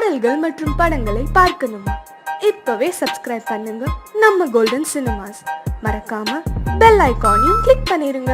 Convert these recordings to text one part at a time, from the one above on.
பாடல்கள் மற்றும் படங்களை பார்க்கணுமா? இப்பவே சப்ஸ்கிரைப் பண்ணுங்க நம்ம கோல்டன் சினிமாஸ். மறக்காம பெல் ஐகானையும் கிளிக் பண்ணிருங்க.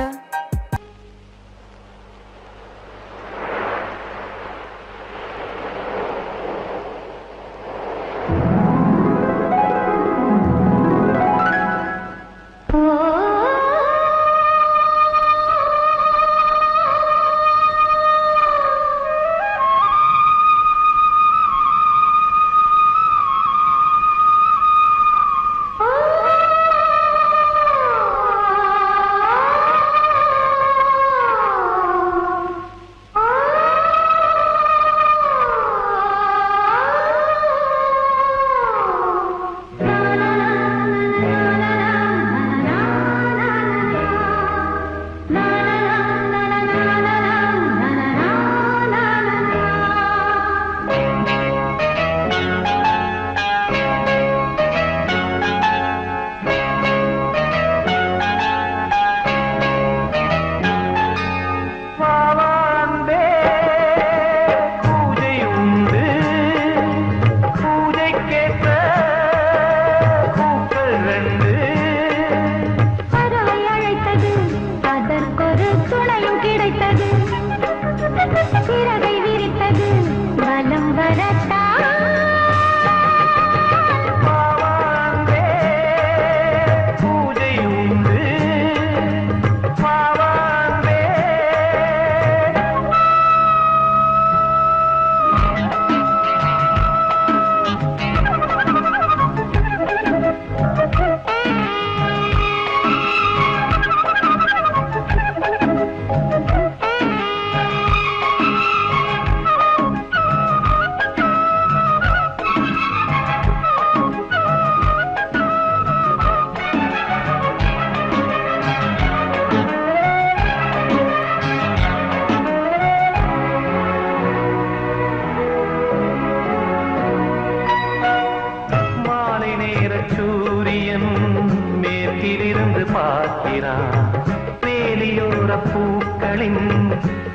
வேலியோர பூக்களின்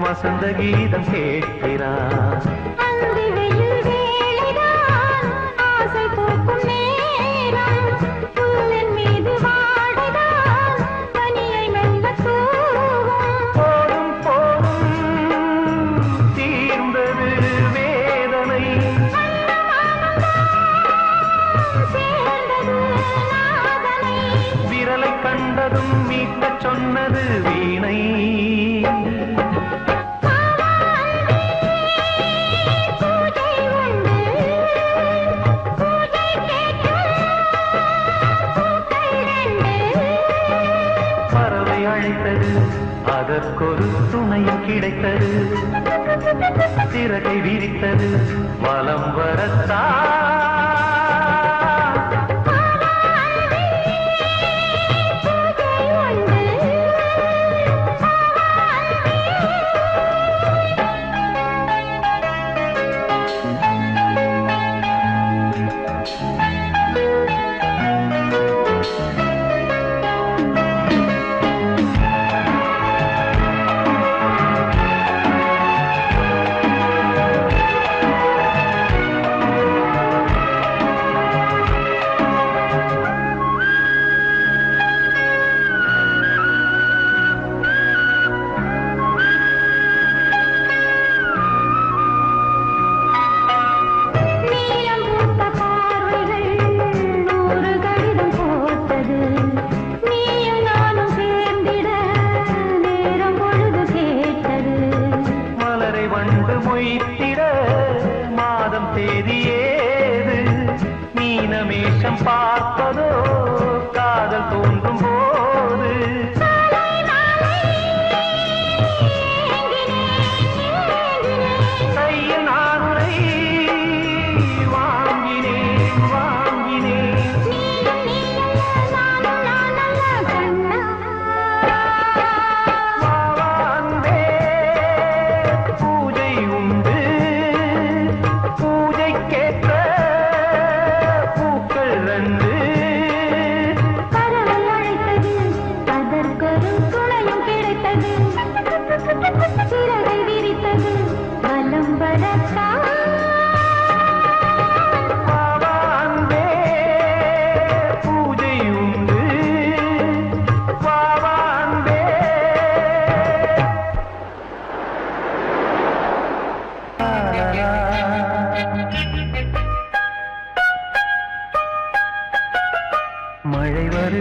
வசந்த கீதம் கேட்கிறான். போதும் போதும் தீர்ந்தது வேதனை, விரலை கண்டதும் மீட்க சொன்னது வீணை. பறவை அழைத்தது, அதற்கொரு துணையும் கிடைத்தது, சிறகை விரித்தது வலம் வரத்தா.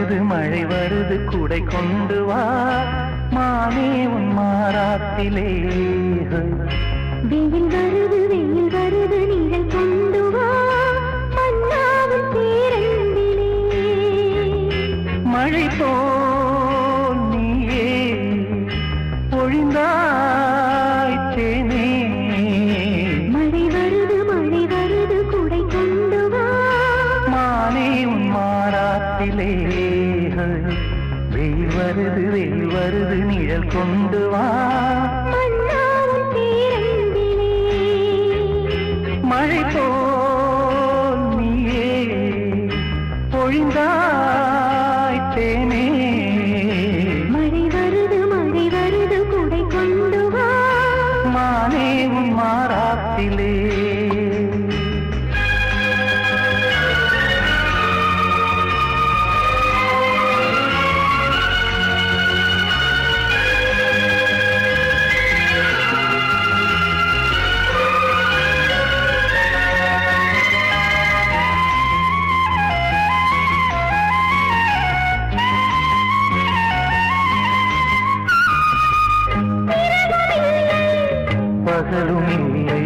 வருது மழை வருது குடை கொண்டு வா மானே உன் மாறாத்திலே வெயில் வருது நீங்கள் கொண்டு வா மன்னாவும் பேரண்டிலே மழை போல் நீயே பொழிந்தாய் தேனே மழை வருது குடை கொண்டு வா மானே உன் மாறாத்திலே வெயில் வருது நிழல் கொண்டு வா மன்னாவும் பேரண்டிலே மழை போல் நீயே பொழிந்தாய் தேனே மழை வருது குடை கொண்டு வா மானே உன் மாறாத்திலே பகலும் இல்லை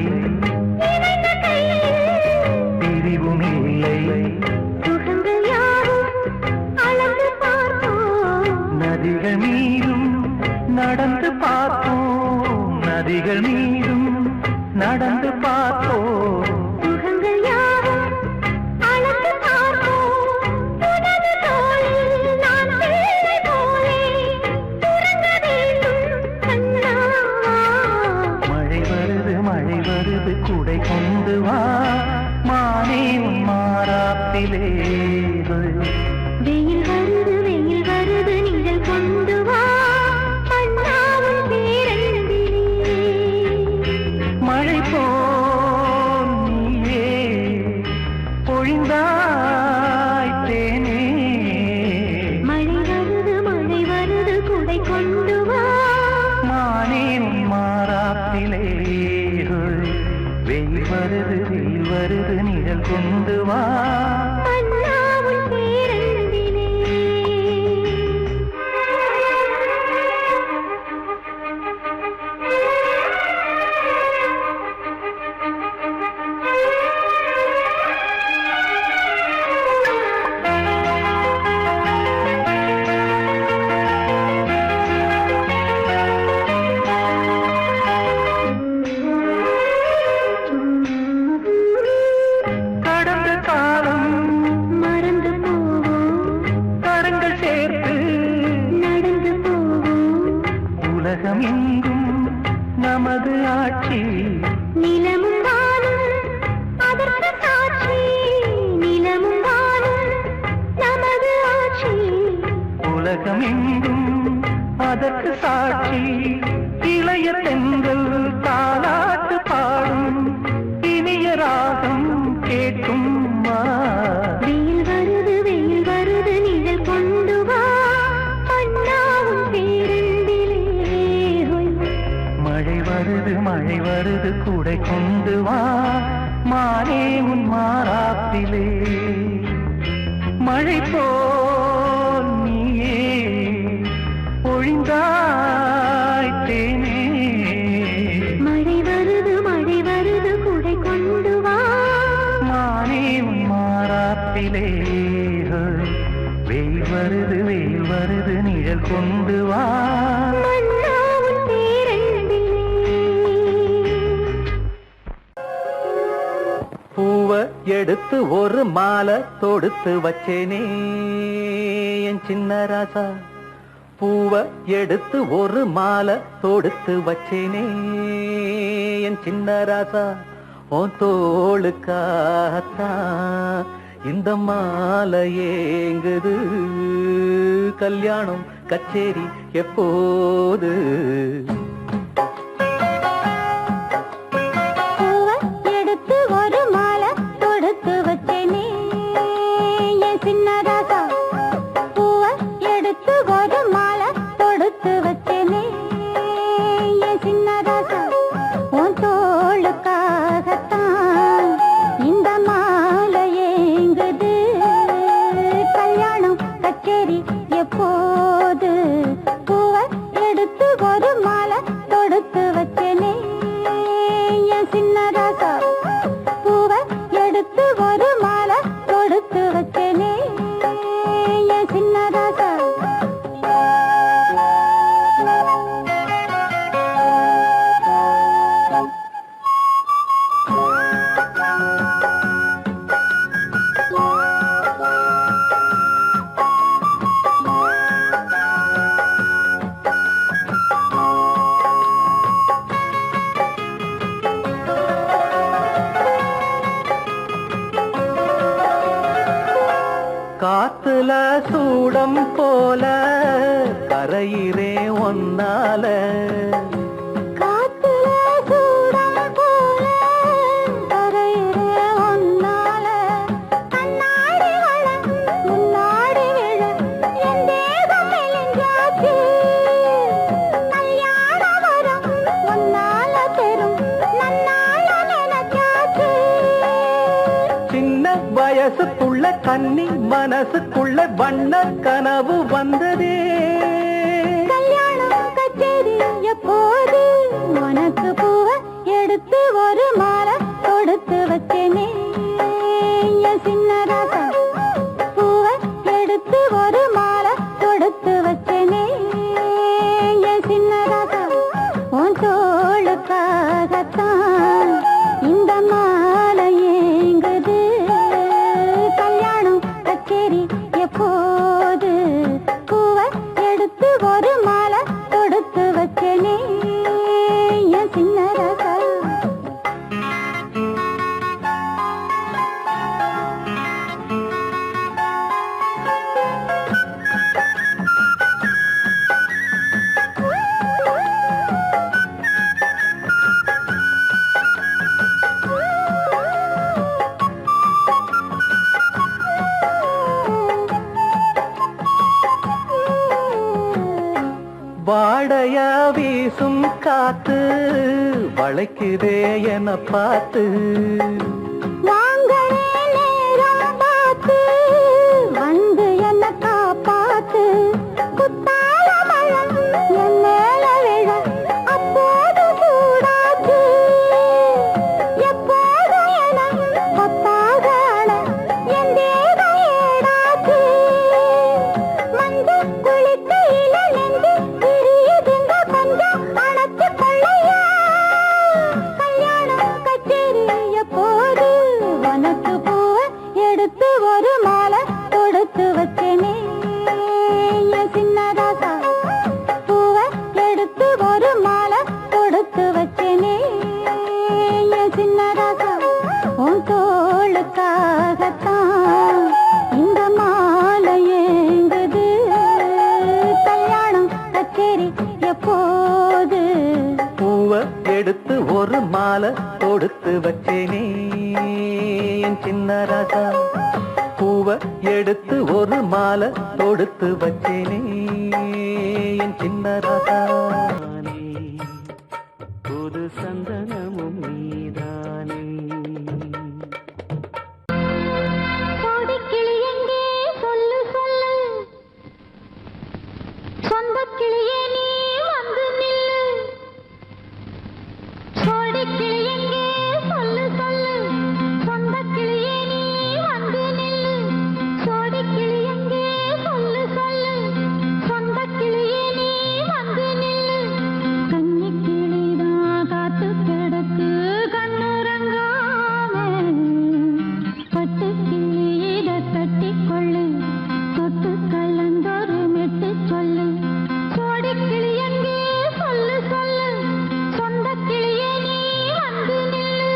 பிரிவும் இல்லை சுகங்கள் யாவும் அளந்து பார்ப்போம் நதிகள் மீதும் நடந்து பார்த்தோம் நதிகள் மீதும் நடந்து பார்த்தோம் சுகங்கள் யாவும் அளந்து பார்ப்போம் உனது தோளில் நான் பிள்ளை போலே உறங்க வேண்டும் கண்ணா மழை வருது குடை கொண்டு வா மானே உன் மாறாத்திலே வெயில் வருது நீங்கள் கொண்டு வா மன்னாவும் பேரண்டிலே மழை போல் நீயே பொழிந்தாய் தேனே மழை வருது குடை கொண்டு வா மானே உன் மாறாத்திலே வெயில் வருது நிழல் கொண்டு வா மன்னாவும் பேரண்டிலே கடந்த காலம் மறந்து போவோம் கரங்கள் சேர்த்து நடந்து போவோம் உலகம் எங்கும் நமது ஆட்சி நிலமும் வானும் அதற்கு சாட்சி நிலமும் வானும் நமது ஆட்சி உலகம் எங்கும் அதற்கு சாட்சி இளைய பெண்கள் தாலாட்டு பாடும் இனிய ராகம் கேட்கும் வா. வெயில் வருது நிழல் கொண்டு வா மன்னாவும் பேரண்டிலே மழை வருது கூடை கொண்டு வா மானே உன் மாறாத்திலே மழை போல் நீயே பொழிந்தாய் தேனே மழை வருது குடை கொண்டு வா மானே உன் மாறாத்திலே வெயில் வருது நிழல் கொண்டு வா மன்னாவும் பேரண்டிலே பூவ எடுத்து ஒரு மாலை தொடுத்து வச்சேனே என் சின்ன ராசா பூவ எடுத்து ஒரு மாலை தொடுத்து வச்சேனே என் சின்ன ராசா உன் தோளுக்காகத்தான் இந்த மாலை ஏங்குது கல்யாணம் கச்சேரி எப்போது பூவை எடுத்து ஒரு மாலை தொடுத்து வச்சேனே என் சின்ன ராசா பூவை எடுத்து ஒரு மாலை தொடுத்து வச்சேனே என் சின்ன ராசா உன் தோளுக்காகத்தான் இந்த மாலை ஏங்குது கல்யாணம் கச்சேரி சூடம் போல கரையிறே ஒன்னால காத்துல சூடம் போல கரையிற ஒன்னால கண்ணாடி வள முன்னாடி விழ என் தேகம் மெலிஞ்சாச்சு கல்யாண வரம் ஒன்னால பெரும் நன்னால நினைச்சாச்சு சின்ன வயசுக்குள்ள கன்னி மனசுக்குள்ள வண்ண கனவு வந்ததே கல்யாணம் கச்சேரி எப்போது உனக்கு பூவ எடுத்து ஒரு மாலை கொடுத்து வச்சேனே என் சின்ன ராசா பூவ எடுத்து ஒரு மாலை கொடுத்து வச்சேனே என் சின்ன ராசா உன் தோளுக்காகத்தான் இந்த மாலை ஏங்குது கல்யாணம் கச்சேரி எப்போது பூவ எடுத்து ஒரு மாலை கொடுத்து வச்சேனே என் சின்ன ராசா வாடையா வீசும் காத்து வளைக்குதே என பார்த்து வாங்களே நேரம் பார்த்து வந்து என்ன காப்பாத்து குத்தால மழம் என் மேல விழ அப்போது சூடாச்சு எப்போது என கொத்தாக அழ என் தேகம் ஏடாச்சு மந்து குளிக்கையில நெஞ்சு பிரியுதுங்க கொஞ்சம் அணைச்சு கொள்ளையா கல்யாணம் கச்சேரி எப்போது உனக்கு பூவ எடுத்து ஒரு மாலை கொடுத்து வச்சேனே என் சின்ன ராசா பூவ எடுத்து ஒரு மாலை கொடுத்து வச்சேனே என் சின்ன ராசா உன் தோளுக்காகத்தான் இந்த மாலை ஏங்குது கல்யாணம் கச்சேரி எப்போது பூவ எடுத்து ஒரு மாலை கொடுத்து வச்சேனே என் சின்ன ராசா பூவ எடுத்து ஒரு மாலை கொடுத்து வச்சேனே என் சின்ன ராசா புது சந்தனமும் நீதானே கோடிக்கிளி எங்கே சொல்லு சொல்லு சொந்த கிளியே நீ வந்து நில்லு கோடிக்கிளி எங்கே சொல்லு சொல்லு சொந்த கிளியே நீ வந்து நில்லு கோடிக்கிளி எங்கே சொல்லு சொல்லு சொந்த கிளியே நீ வந்து நில்லு கன்னி கிளிதான் காத்து கிடக்கு கண்ணுறங்காம பட்டு கிளியிட கட்டிக்கொள்ளு தொட்டு கலந்தொரு மெட்டு சொல்லு கோடி கிளி எங்கே சொல்லு சொல்லு சொந்த கிளியே நீ வந்து நில்லு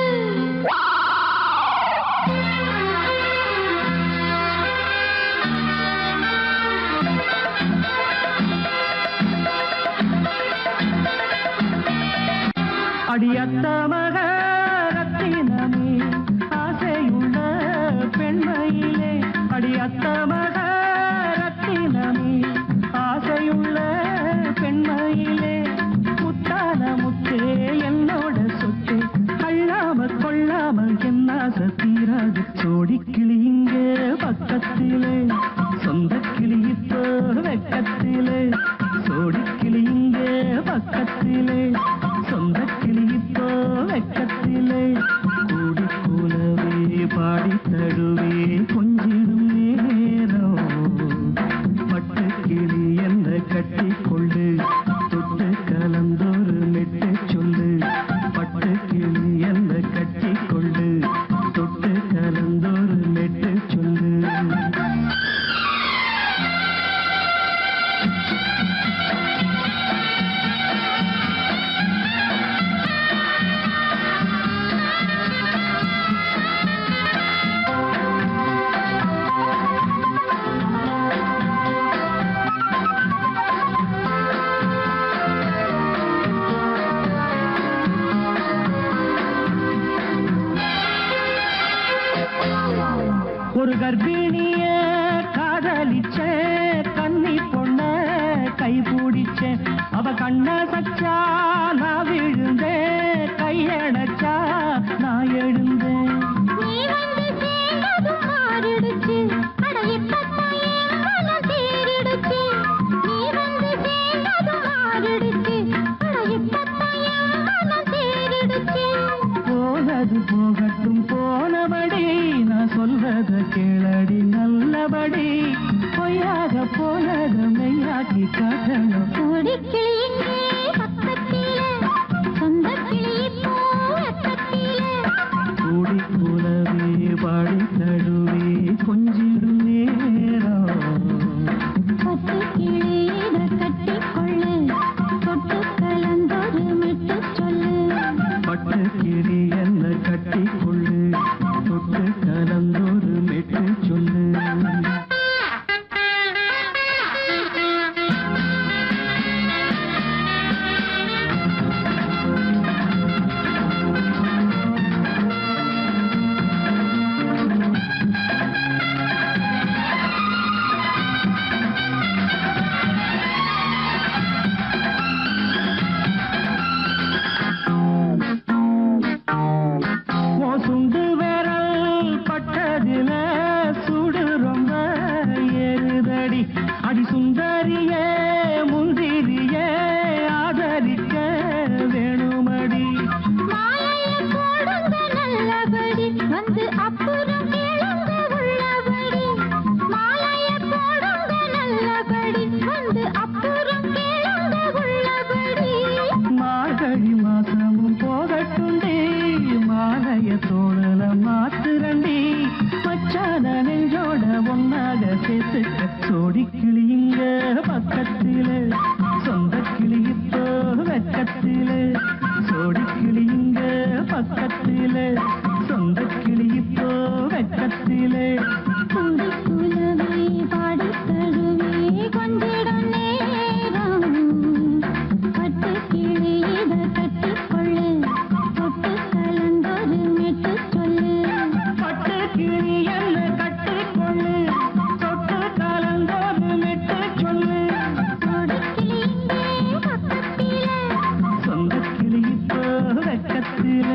அடியத்த மகரத்தினமே ஆசையுள்ள பெண்மையிலே அடியத்த மகரத்தினமே ஆசையுள்ள பெண்மையிலே முத்தான முத்தே என்னோட சொத்தே அள்ளாம கொள்ளாம என்ன தீராது சோடி கிளி இங்கே பக்கத்திலே சொந்த கிளி இப்போ வெக்கத்திலே சோடி கிளி இங்கே பக்கத்திலே சொந்த கிளி இப்போ வெக்கத்திலே கூடி கூலவே பாடி தழுவே கொஞ்சிடும் நேரம் பட்டு கிளி என்ன கட்டி கொண்டு தொட்டு கலந்தொரு மெட்டு சொல்லு பட்டு கிளி என்ன கட்டி கொண்டு தொட்டு கலந்தொரு மெட்டு சொல்லு ஒரு கர்ப்பிணிய காதலிச்ச கன்னி பொண்ண கை பிடிச்சேன் அவ கண்ண சச்சா நான் விழுந்தேன் கையடைச்சா நான் எழுந்தேன் நீ வந்து சேர்ந்ததும் மாறிடுச்சு அட இப்பத்தான் என் மனம் தேறிடுச்சு நீ வந்து சேர்ந்ததும் மாறிடுச்சு அட இப்பத்தான் என் மனம் தேறிடுச்சு போனது போகட்டும் போனபடி நான் சொல்றத கேளடி நல்லபடி பொய்யாக போனது மெய்யாக்கி காட்டணும் கொடிக்கிளி இங்கே பக்கத்திலே சொந்த கிளி இப்போ பக்கத்திலே கூடி குலவே பாடி தழுவே கொஞ்சிடும் நேரம் பட்டு கிளியிட கட்டிக்கொள்ளு தொட்டு கலந்தொரு மெட்டு சொல்லு பட்டு கிளி என்ன கட்டிக்கொள்ளு தொட்டு கலந்தொரு மெட்டு சொல்லு சுண்டு விரல் பட்டதில சுடு ரொம்ப ஏறுதடி அடி சுந்தரியே முந்திரியே ஆதரிக்க வேணுமடி மாலைய போடுங்க நல்லபடி வந்து அப்புறம் கேளுங்க உள்ளபடி மாலைய போடுங்க நல்லபடி வந்து அப்புறம் கேளுங்க உள்ளபடி மார்கழி மாசமும் போகட்டுண்டி மாலைய தோழல மாத்துரண்டி மச்சான நெஞ்சோட ஒன்னாக சேர்த்துக்க சோடி கிளியுங்க பக்கத்தில சொந்த கிளி இப்போ வெக்கத்தில சோடி கிளியுங்க பக்கத்தில சொந்த கிளி இப்போ வெக்கத்தில குந்தி குலவே பாடி தழுவே கொஞ்சிடும் நேரம் பட்டு கிளியிட கட்டிக்கொள்ளு தொட்டு கலந்தொரு மெட்டு சொல்லு பட்டு கிளி என்ன கட்டிக்கொள்ளு தொட்டு கலந்தோடு மெட்டு சொல்லு கொடிக்கிளி இங்கே பக்கத்திலே சொந்த கிளி இப்போ வெக்கத்தில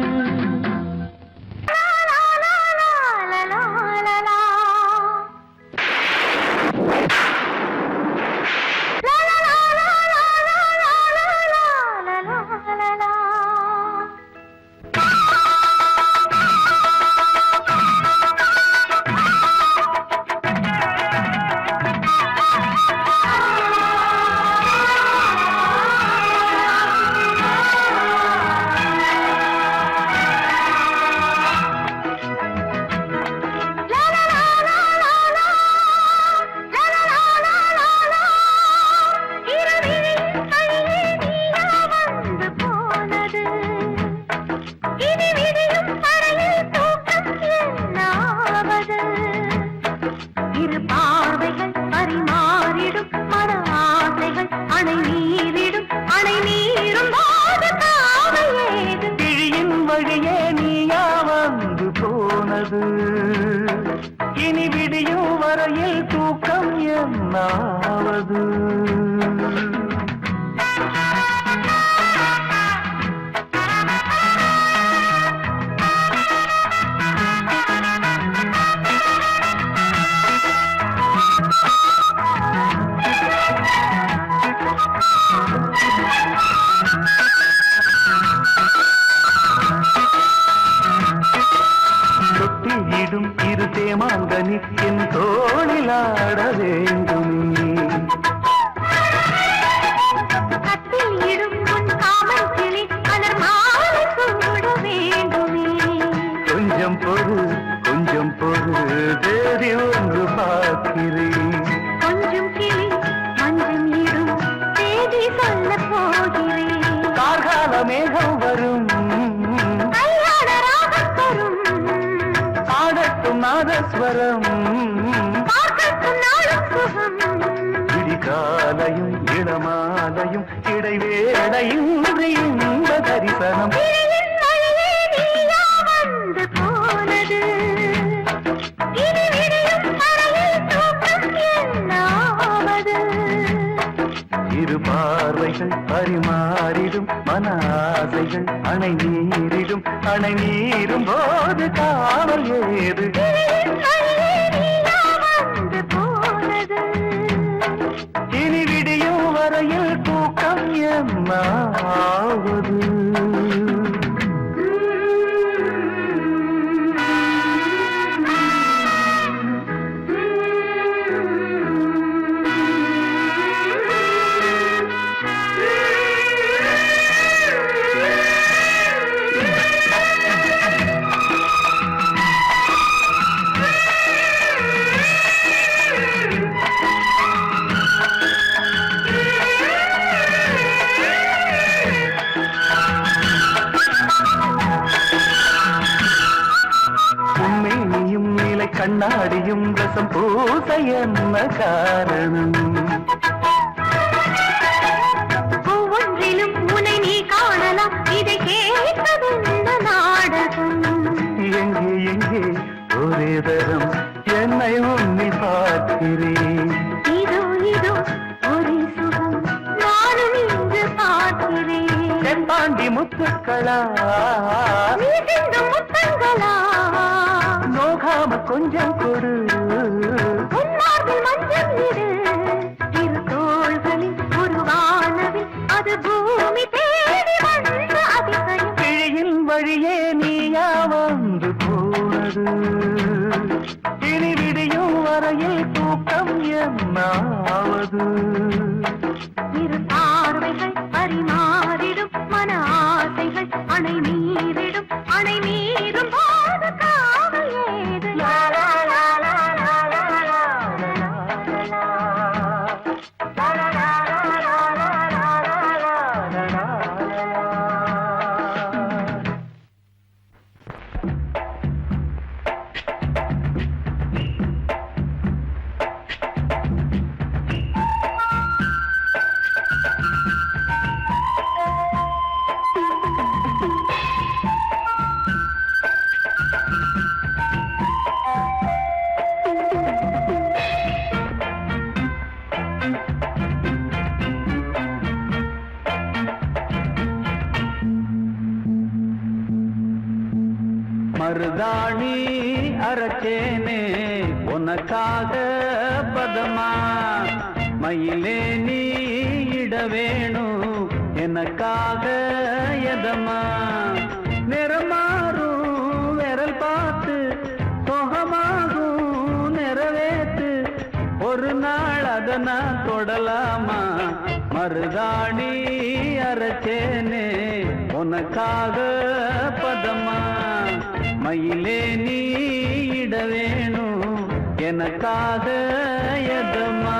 இரு பார்வைகள் பரிமாறிடும் மன ஆசைகள் அணை நீரிடும் அணை நீரும் போது காவையேது கிழியின் வழியே நீயா வந்து போனது இனி விடியும் வரையில் தூக்கம் என்னாவது தொட்டியிடும் இரு தேமாங்கனி என் தோளிலாட வேண்டுமே கத்தில் இடும் உன் காமன் கிளி அலர் மாலை சூட வேண்டுமே கொஞ்சம் பொறு தேதி ஒன்று பார்க்கிறேன் கொஞ்சம் கிளி மஞ்சம் இடும் தேதி சொல்ல போகிறேன் கார்கால மேகம் வரும் கல்யாண ராகம் தரும் ஆடட்டும் நாதஸ்வரம் பார்க்கட்டும் நாளும் சுகம் விடிகாலையும் இளமாலையும் இடைவேளையும் இன்ப தரிசனம் கிளியின் வழியே நீயா வந்து போனது இனி விடு பரிமாறிடும் மன ஆசைகள் அணை நீரிடும் அணை நீரும் போது காவல் ஏது இனி விடியும் வரையில் தூக்கம் என்னாவது கண்ணாடியும் ரசம் பூச என்ன காரணம் ஒவ்வொன்றிலும் உன்னை நீ காணலாம் இதை கேட்பது நாடகம் எங்கே எங்கே ஒரே தரம் என்னை உன்னில் பார்க்கிறேன் இதோ இதோ ஒரே சுகம் நானும் இங்கு பார்க்கிறேன் செம்பாண்டி முத்துக்களா முத்தங்களா நோகாம கொஞ்சம் கொடு உன்மார்பில் மஞ்சள் இடு இரு தோள்களில் ஒரு வானவில் அது பூமி தேடி வந்த அதிசயம் கிழியின் வழியே நீயா வந்து போனது இனி விடியும் வரையில் தூக்கம் என்னாவது இரு பார்வைகள் பரிமாறிடும் மன ஆசைகள் அணை மீறிடும் அணை மீறும் போது காவல் ஏது லா லா லா லா லா லா லா லா லா லா மருதாணி அரைச்சேனே உனக்காக பதமா மயிலே நீ இட வேணும் எனக்காக எதமா நிறமாறும் விரல் பார்த்து சுகமாகும் நிறைவேத்து ஒரு நாள் அதை நான் தொடலாமா மருதாணி அரைச்சேனே உனக்காக பதமா மயிலே நீ இட வேணும் எனக்காக எதமா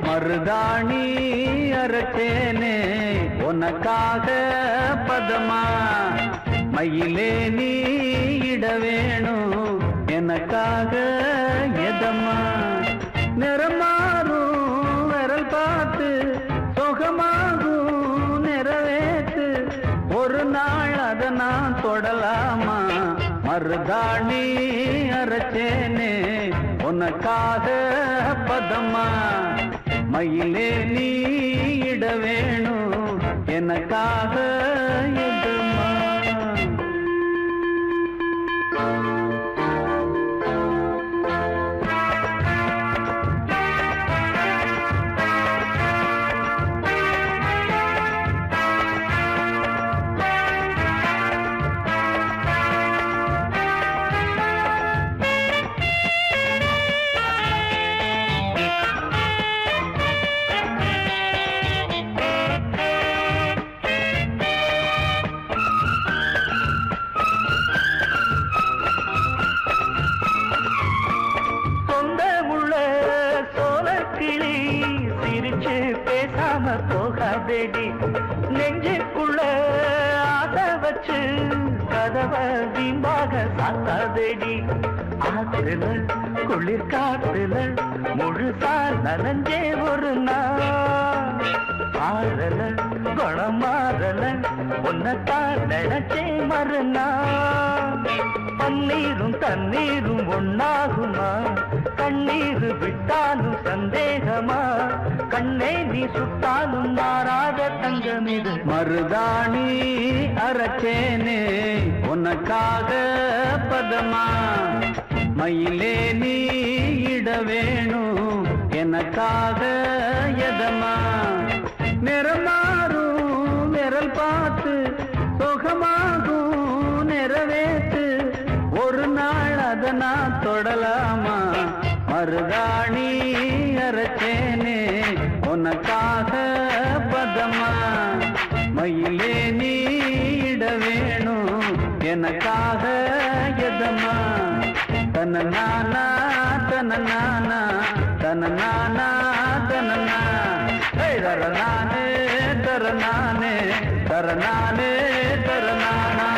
மருதாணி அரைச்சேனே உனக்காக பதமா மயிலே நீ இட வேணும் எனக்காக எதமா நிறமாறும் விரல் பார்த்து சுகமாகும் நிறைவேத்து ஒரு நாள் அதை நான் தொடலாமா மருதாணி அரைச்சேனே உனக்காக பதமா மயிலே நீ இட வேணும் எனக்காக எதமா காயாதேடி நெஞ்சுக்குள்ள ஆசை வச்சு கதவை வீம்பாக சாத்தாதேடி ஆத்துல குளிர் காத்துல முழுசா நனைஞ்சே ஒரு நாள் ஆறல குணம் மாறல உன்னத்தான் நினைச்சே மறுநாள் பன்னீரும் தண்ணீரும் ஒன்னாகுமா கண்ணீர் விட்டாலும் சந்தேகமா கண்ணே நீ சுட்டாலும் மாறாத தங்கமிது மருதாணி அரைச்சேனே உனக்காக பதமா மயிலே நீ இட வேணும் எனக்காக எதமா நிறமாறும் விரல் பார்த்து சுகமாகும் நிறைவேற்று ஒரு நாள் அதை நான் தொடலாமா மருதாணி அரைச்சேனே உனக்காக பதமா மயிலே நீ இட வேணும் எனக்காக எதமா தனநானா தனநானா தனநானா தனனா தரநானே தரநானே தரநானே தரநானா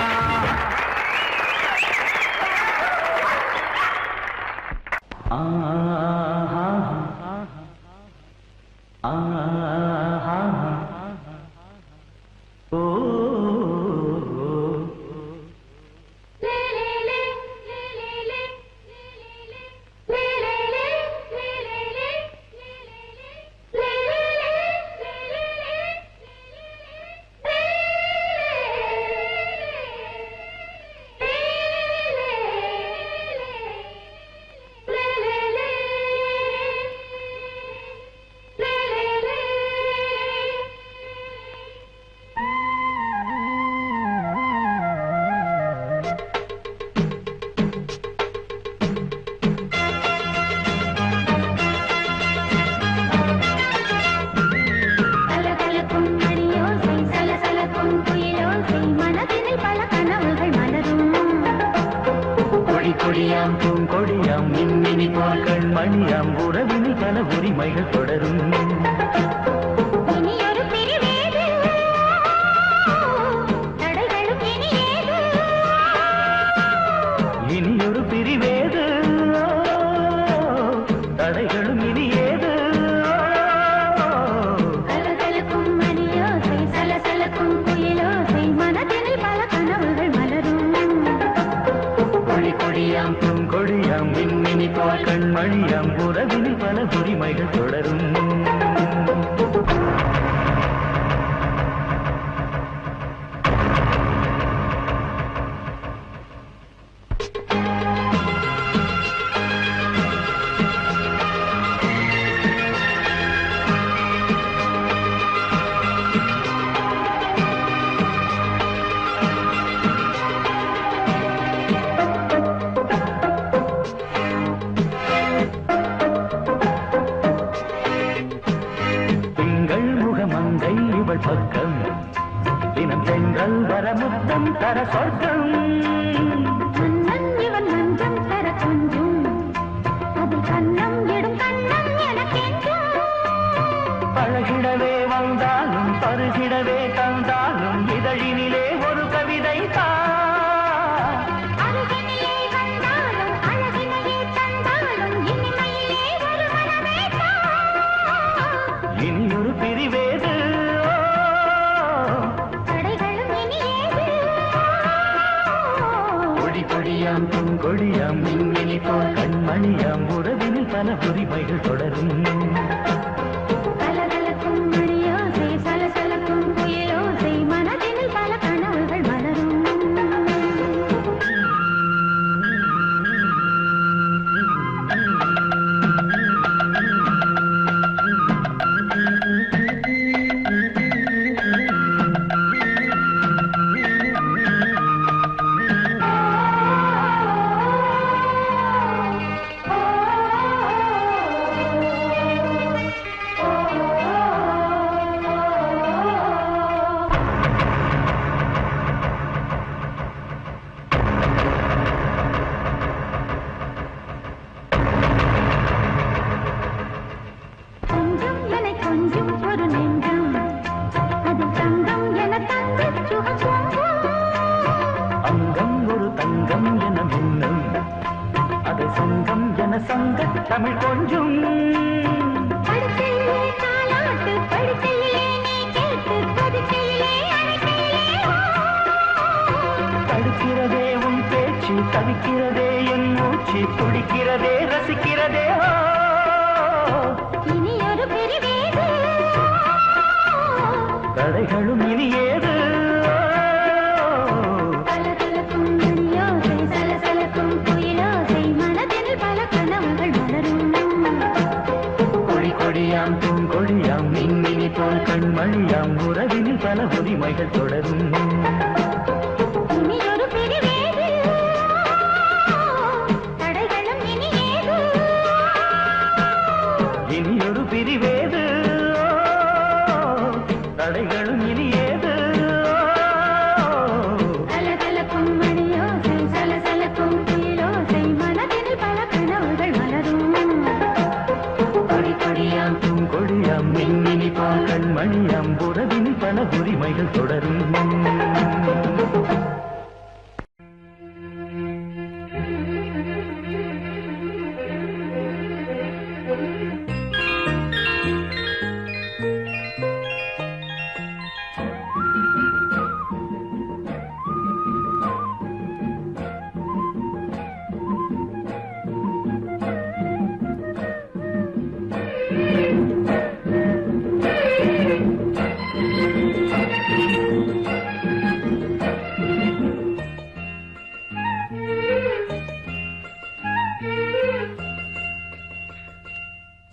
கொடியாம் பூங்கொடியாம் மின்மினி போல் கண்மணியாம் உறவினி பல உரிமைகள் தொடரும் இனியொரு பிரிவேது தடைகளும் இனி ஏது கலகலக்கும் மணியோசை சலசலக்கும் குயிலோசை மனதினில் பல கனவுகள் மலரும் கொடியாம் பூங்கொடியாம் மின்மினி போல் கண்மணியாம் உறவினி பல உரிமைகள் தொடரும் பக்கம் தினம் சென்றல் வரமுத்தம் தர சொர்க்கம் மன்னன் இவன் மஞ்சம் தர கொஞ்சும் அதில் கண்ணம் இடும் கண்ணம் எனக்கென்றும் பழகிடவே வந்தாலும் பருகிடவே தந்தாலும் இதழினிலே ஒரு கவிதை அருகினிலே வந்தாலும் அழகினையே தந்தாலும் இனிமையிலே ஒரு மனமே இனியொரு பிரிவேது கொடியாம் பூங்கொடியாம் மின்மினி போல் கண்மணியாம் உறவினில் பல உரிமைகள் தொடரும் கலகலக்கும் மணியோசை சலசலக்கும் குயிலோசை மனதினில் பல கனவுகள் மலரும் தமிழ் கொஞ்சம் படுக்கையிலே தாலாட்டு படுக்கையிலே நீ கேட்டு படுக்கையிலே அழைக்கையிலே தடுக்கிறதே உன் பேச்சு தவிக்கிறதே என் மூச்சு துடிக்கிறதே ரசிக்கிறதே இனி ஒரு பிரிவேது தடைகளும் இனி ஏது சலசலக்கும் மணியோசை சலசலக்கும் குயிலோசை மனதில் பல கனவுகள் மலரும் கொடி கொடியாம் பூங்கொடியாம் மின்மினி போல் கண்மணியாம் உறவினில் பல உரிமைகள் தொடரும் இனி ஒரு பிரிவேது தடைகளும் இனி ஏது இனி ஒரு பிரிவேது தடைகளும் இனி ஏது சலசலக்கும் மணியோசை சலசலக்கும் குயிலோசை மனதில் பல கனவுகள் மலரும் கொடி கொடியாம் பூங்கொடியாம் மின்மினி போல் கண்மணியாம் உறவினில் பல உரிமைகள் தொடரும்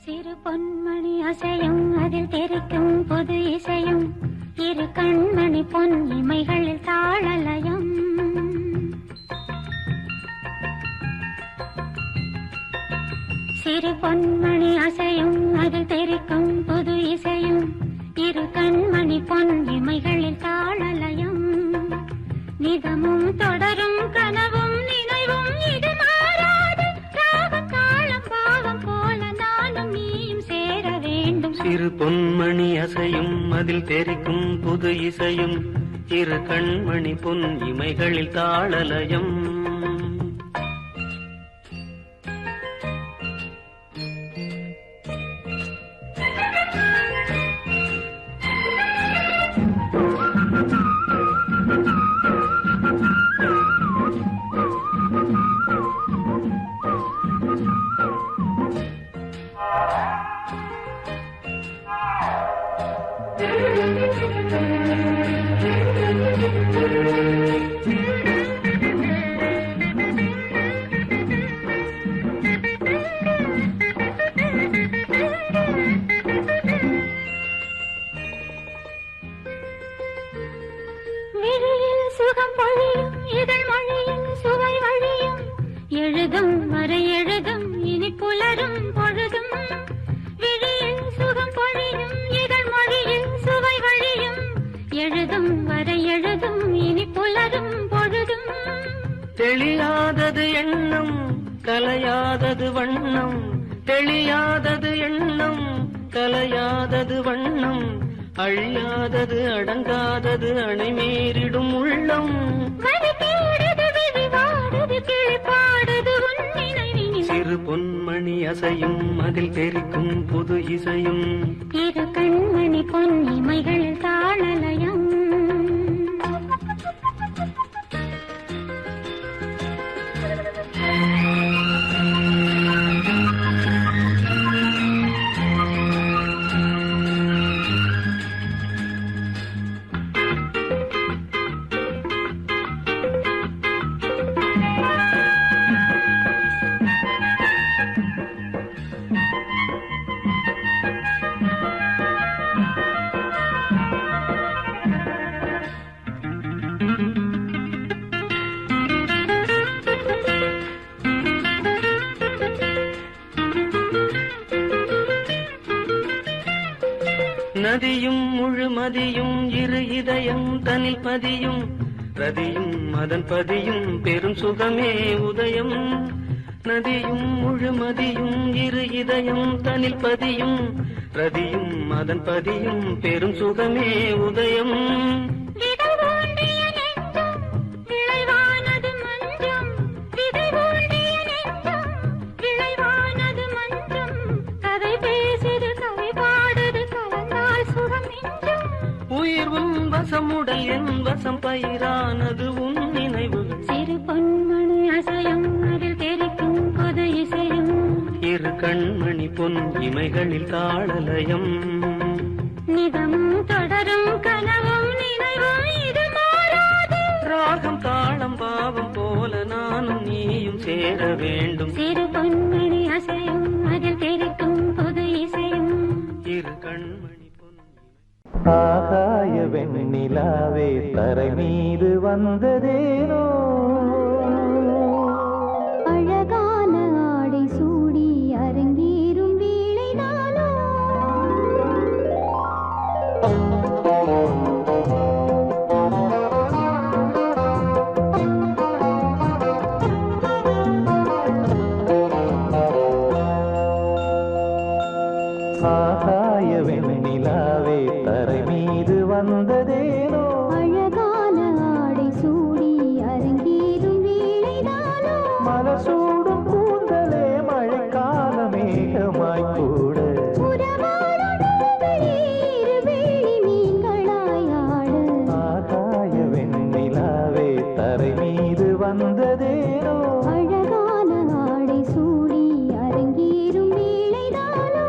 சிறு பொன்மணி அசையும் அதில் தெரிக்கும் புது இசையும் இரு கண்மணி பொன் இமைகளில் தாளலயம் சிறு பொன்மணி அசையும் அதில் தெரிக்கும் புது இசையும் இரு கண்மணி பொன் இமைகளில் தாளலயம் நிதமும் தொடரும் கனவும் நினைவும் இது மாறாது ராகம் தாளம் பாவம் போல நானும் நீயும் சேர வேண்டும் சிறு பொன்மணி அசையும் அதில் தெரிக்கும் புது இசையும் இரு கண்மணி பொன் இமைகளில் தாளலயம் விழியில் சுகம் பொழியும் இதழ் மொழியில் சுவை வழியும் எழுதும் வரை எழுதும் இனி புலரும் பொழுதும் விழியில் சுகம் பொழியும் இதழ் மொழியில் சுவை வழியும் எழுதும் வரை எழுதும் இனி புலரும் பொழுதும் தெளியாதது எண்ணம் கலையாதது வண்ணம் தெளியாதது எண்ணம் கலையாதது வண்ணம் அழியாதது அடங்காதது அணைமீறிடும் உள்ளம் மழை தேடுது விழிவாடுது கிழிப்பாடுது உன் நினைவினில் சிறு பொன்மணி அசையும் அதில் தெரிக்கும் புது இசையும் இரு கண்மணி பொன் இமைகள் தாளலயம் நதியும் முழுமதியும் இரு இதயம் தனில் பதியும் ரதியும் அதன் பதியும் பெரும் சுகமே உதயம் நதியும் முழுமதியும் இரு இதயம் தனில் பதியும் ரதியும் அதன் பதியும் பெரும் சுகமே உதயம் விளைவானது மஞ்சம் விதை ஊண்டிய நெஞ்சம் விளைவானது மஞ்சம் வசம் பயிரானது உன் நினைவுகள். சிறு பொன்மணி அசையும் அதில் தெரிக்கும் புது இசையும். இரு கண்மணி பொன் இமைகளில் தாளலயம். நிதம் தொடரும் கனவும் நினைவும் இது மாறாது. ராகம் தாளம் பாவம் போல நானும் நீயும் சேர வேண்டும். சிறு பொன்மணி அசையும் அதில் தெரிக்கும் புது இசையும். இரு கண்மணி பொன் ஆகாய வெண்ணிலாவே தரை மீது வந்ததேனோ அழகான ஆடை சூடி அரங்கேறும் வேளைதானோ. ஆகாய வெண்ணிலாவே தரை மீது வந்ததேனோ அழகான ஆடை சூடி அரங்கேறும் வேளைதானோ. மலர் சூடும் கூந்தலே மழைக்கால மேகமாய் கூட ஆகாய வெண்ணிலாவே தரை மீது வந்ததேனோ அழகான ஆடை சூடி அரங்கேறும் வேளைதானோ.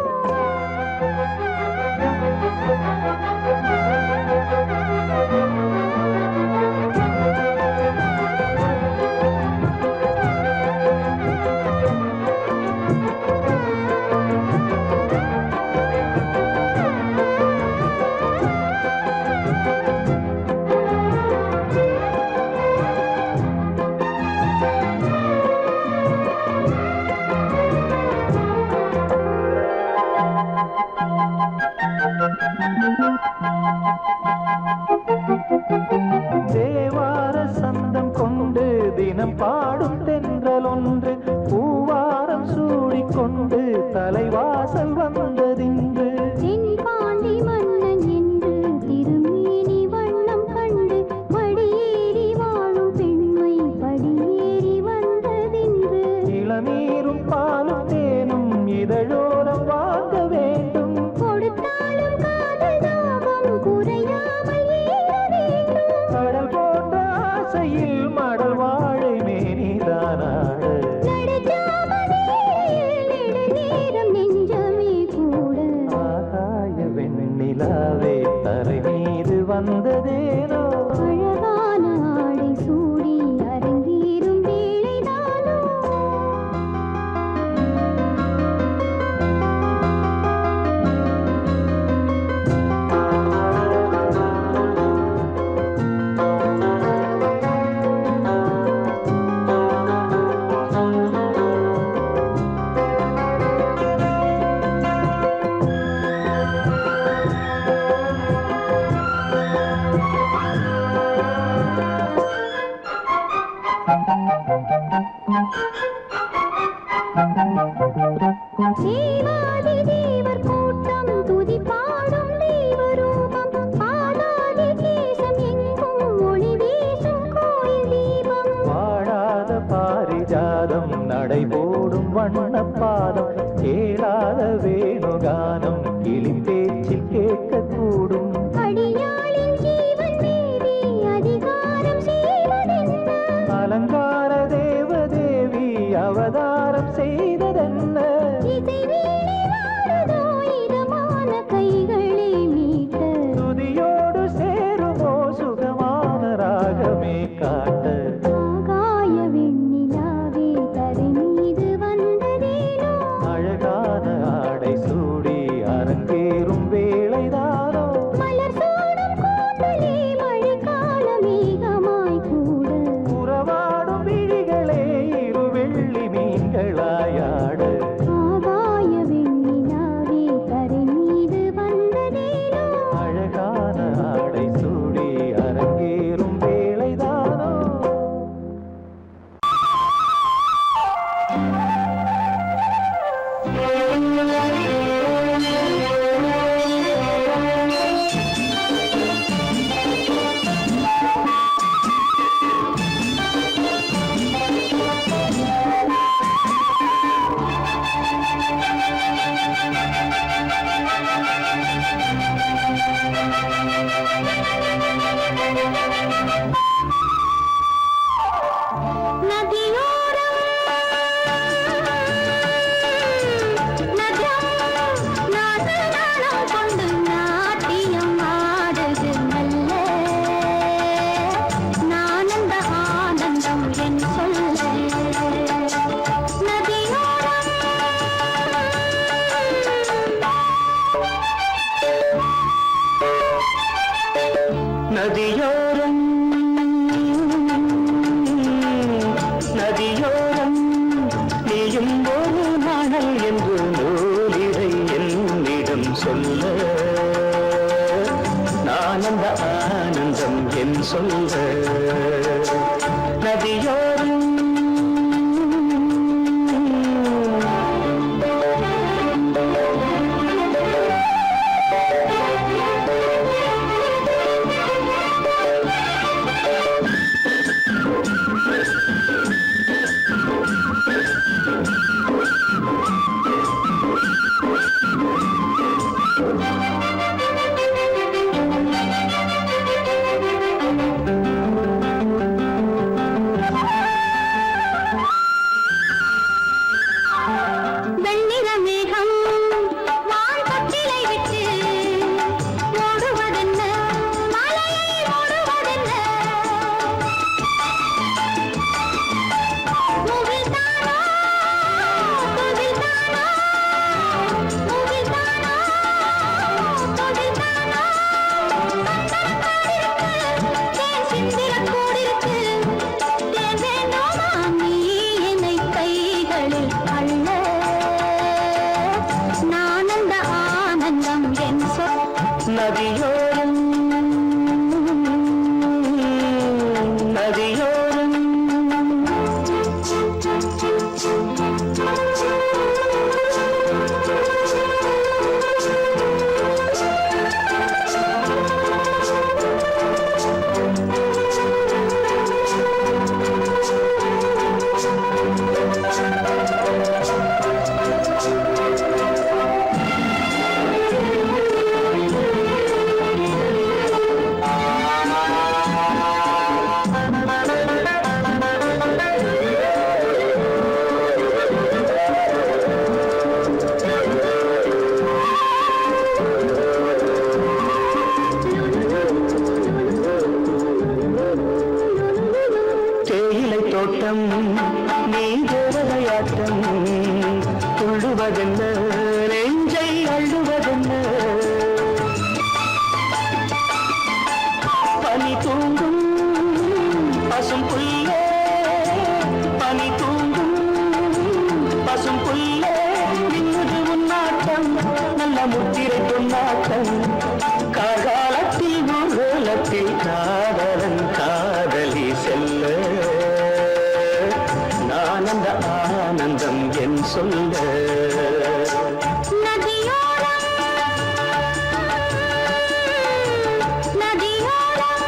தேவார சந்தம் கொண்டு தினம் பாடும் தென்றல் ஒன்று பூவாரம் சூடிக்கொண்டு தலைவாசல் வந்ததின்று. தென்பாண்டி மன்னன் என்று திருமேனி வண்ணம் கண்டு மடியேறி வாழும் பெண்மை படியேறி வந்ததென்று. இளநீரும் பாலும் தேனும் இதழோரம் வாங்க வேண்டும். கொடுத்தாலும் காதல் தாபம் குறையாமல் ஏற வேண்டும். கடல் போன்ற ஆசையில் மடல் வாழை மேனிதானாடு. நடுச்சாமவேளையில் நெடுநேரம் நெஞ்சமே கூட. ஆகாய வெண்ணிலாவே தரை மீது வந்ததேனோ அழகான ஆடை சூடி அரங்கேறும் வேளைதானோ. தேவாதி தேவர் கூட்டம் துதி பாடும் தெய்வரூபம். பாதாதி தேசம் எங்கும் ஒளி வீசும் கோயில் தீபம். வாழாத பாரிஜாதம் நடைபோடும் வண்ணப்பாதம் கேளாத வேணுகானம் கிளி பேச்சில் கேட்கக்கூடும். அடியாளின் ஜீவன் மீறி அதிகாரம் செய்வதென்ன. அலங்கார தேவதேவி அவதாரம் செய்ததென்ன. இசை வீணை வாழுதோ இதமான கைகளை மீட்ட. துதியோடு சேருமோ சுகமான ராகமே காட்ட. ஆகாய வெண்ணிலாவே தரை மீது வந்ததேனோ அழகான ஆடை சூடி அரங்கேறும் சொல்ல நதியோரம் வெண்ணிற மேகம் வான்பட்டிலை விட்டு ஓடுவதென்ன மலையை ஓடுவதென்ன முகில்தானோ துகில்தானோ முகில்தானோ துகில்தானோ தேன் சிந்திரக் கூடிருக்கு தேன் வேண்டுமா நீ என்னை கைகளில் அள்ள நானந்த ஆனந்தம் என் சொல் நதியோரம் நதியோரம் தேயிலை தோட்டம் நீ தேவதையாட்டம் துள்ளுவதென்ன நெஞ்சை அள்ளுவதென்ன பனி தூங்கும் பசும் புல்லே பனி தூங்கும் பசும் புல்லே நின்றது உன்னாட்டம் நல்ல முத்திரை பொன்னாட்டம் காகாலத்தில் ஊர்வலத்தில் காதலன் காதலி செல்ல நான் அந்த ஆனந்தம் என் சொல்ல நதியோரம் நதியோரம்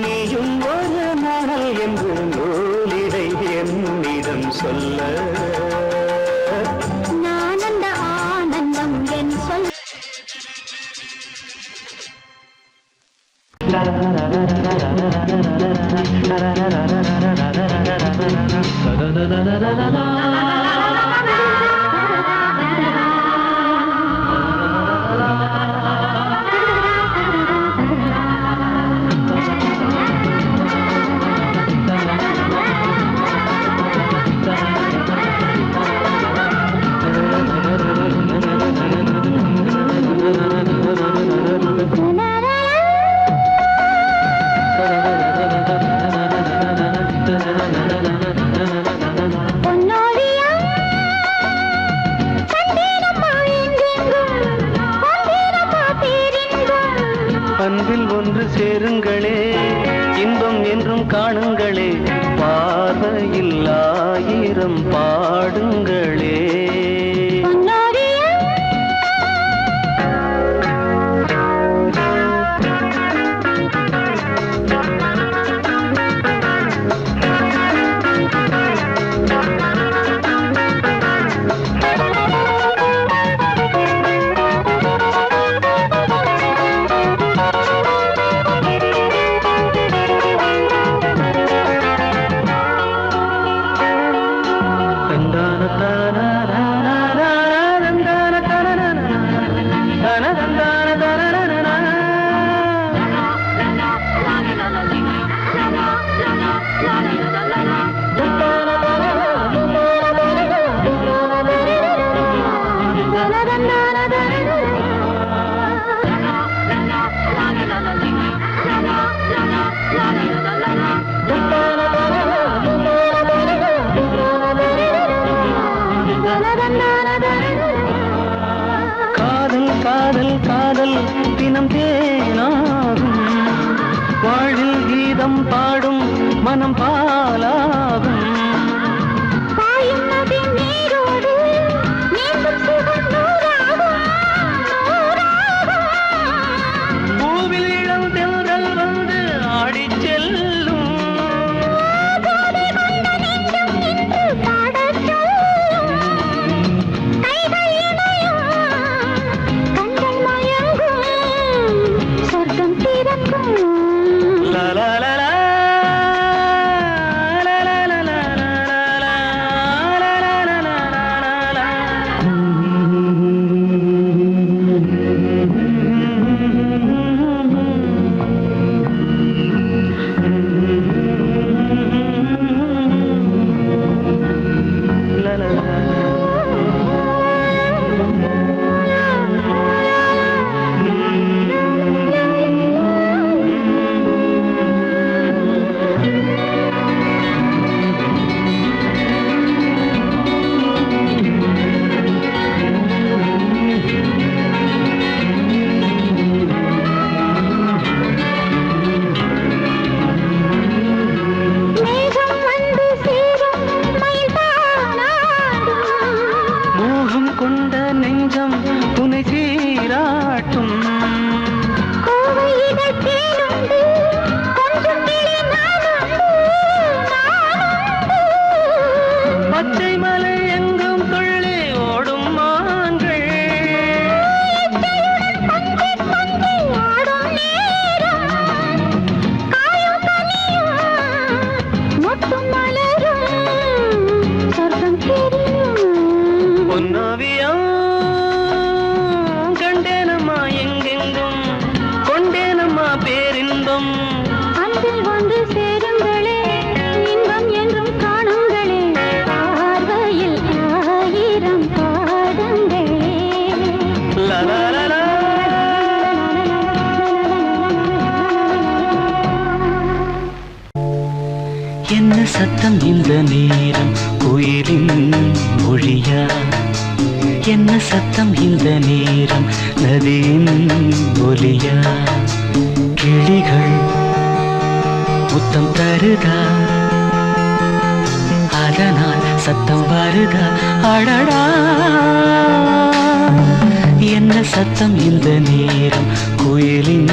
நீயும் ஒரு நாள் என்று நூலிடை என்னிடம் சொல்ல நானந்த ஆனந்தம் என் சொல் அன்பில் ஒன்று சேருங்களே இன்பம் என்றும் காணுங்களே பார்வையில் ஆயிரம் பாடுங்களே தந்தான தானா மனம் பாலாகும். பாயும் நதி நீரோடு நீந்தும் சுகம் நூறாகும், நூறாகும். பூவில் இளம் தென்றல் வந்து ஆடிச் செல்லும். ஜோடி கொண்ட நெஞ்சம் இன்று பாடச் சொல்லும். கைகள் இணையும், கண்கள் மயங்கும், சொர்க்கம் திறக்கும். லா லா லா லா. மேகம் வந்து சேரும், மயில் தானாடும். மோகம் கொண்ட நெஞ்சம் துணை சீராட்டும். கோவை இதழ் தேனுண்டு, கொஞ்சம் கிளி நானுண்டு, நானுண்டு. பச்சை மலை எங்கும் துள்ளி ஓடும் மான்கள். இச்சையுடன் கொஞ்சி கொஞ்சி ஆடும் நேரம். காயும் கனியும், மொட்டும் மலரும், சொர்க்கம் தெரியும். பொன்னாவியம் கண்டேனம்மா எங்கெங்கும், கொண்டேனம்மா பேரின்பம். அன்பில் ஒன்று சேருங்களே, இன்பம் என்றும் காணுங்களே, பார்வையில் ஆயிரம் பாடுங்களே. லா லா லா லா. என்ன சத்தம் இந்த நேரம், குயிலின் மொழியா? என்ன சத்தம் இந்த நேரம், நதியின் ஒலியா? கிளிகள் முத்தம் தருதா, அதனால் சத்தம் வருதா? அடடா, என்ன சத்தம் இந்த நேரம், குயிலின்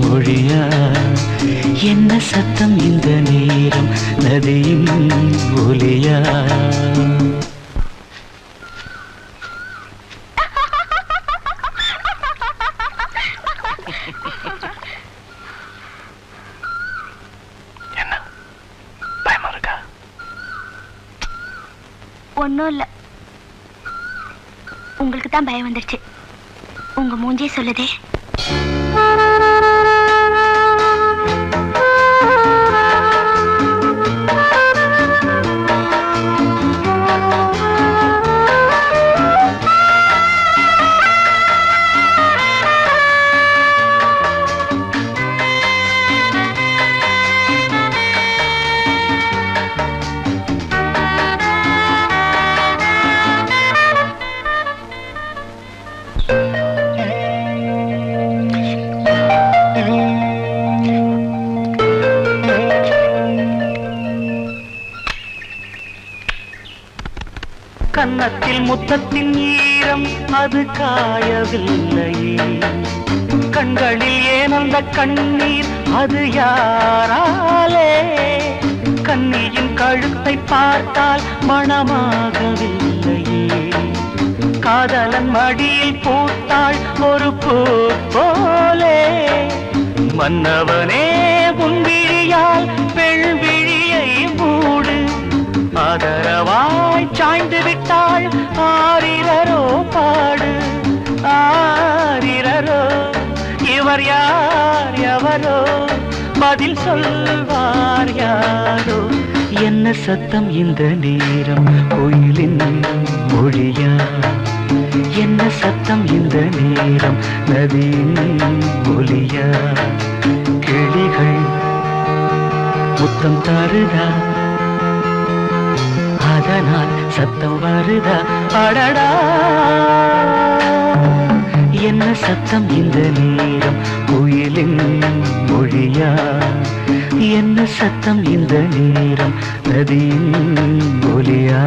மொழியா? என்ன சத்தம் இந்த நேரம், நதியின் ஒலியா? என்ன பயமா இருக்கா? ஒன்றும் இல்லை, உங்களுக்கு தான் பயம் வந்துருச்சு. உங்க மூஞ்சே சொல்லுதே. கன்னத்தில் முத்தத்தின் ஈரம் அது காயவில்லையே, கண்களில் ஏன் அந்த கண்ணீர் அது யாராலே? கண்ணியின் கழுத்தை பார்த்தால் மணமாகவில்லையே, காதலன் மடியில் பூத்தாள் ஒரு பூ போலே. மன்னவனே உன் விழியால் பெண் விழியை மூடு, ஆதரவாய் சாய்ந்து விட்டாள் ஆரிரரோ பாடு. ஆரிரரோ இவர் யார் எவரோ, பதில் சொல்வார் யாரோ? என்ன சத்தம் இந்த நேரம், கோயிலின் மொழியா? என்ன சத்தம் இந்த நேரம், நதியின் ஒலியா? கிளிகள் முத்தம் தருதா, அதனால் சத்தம் வருதா? அடடா, என்ன சத்தம் இந்த நேரம் குயிலின் மொழியா? என்ன சத்தம் இந்த நேரம் நதியின் ஒலியா?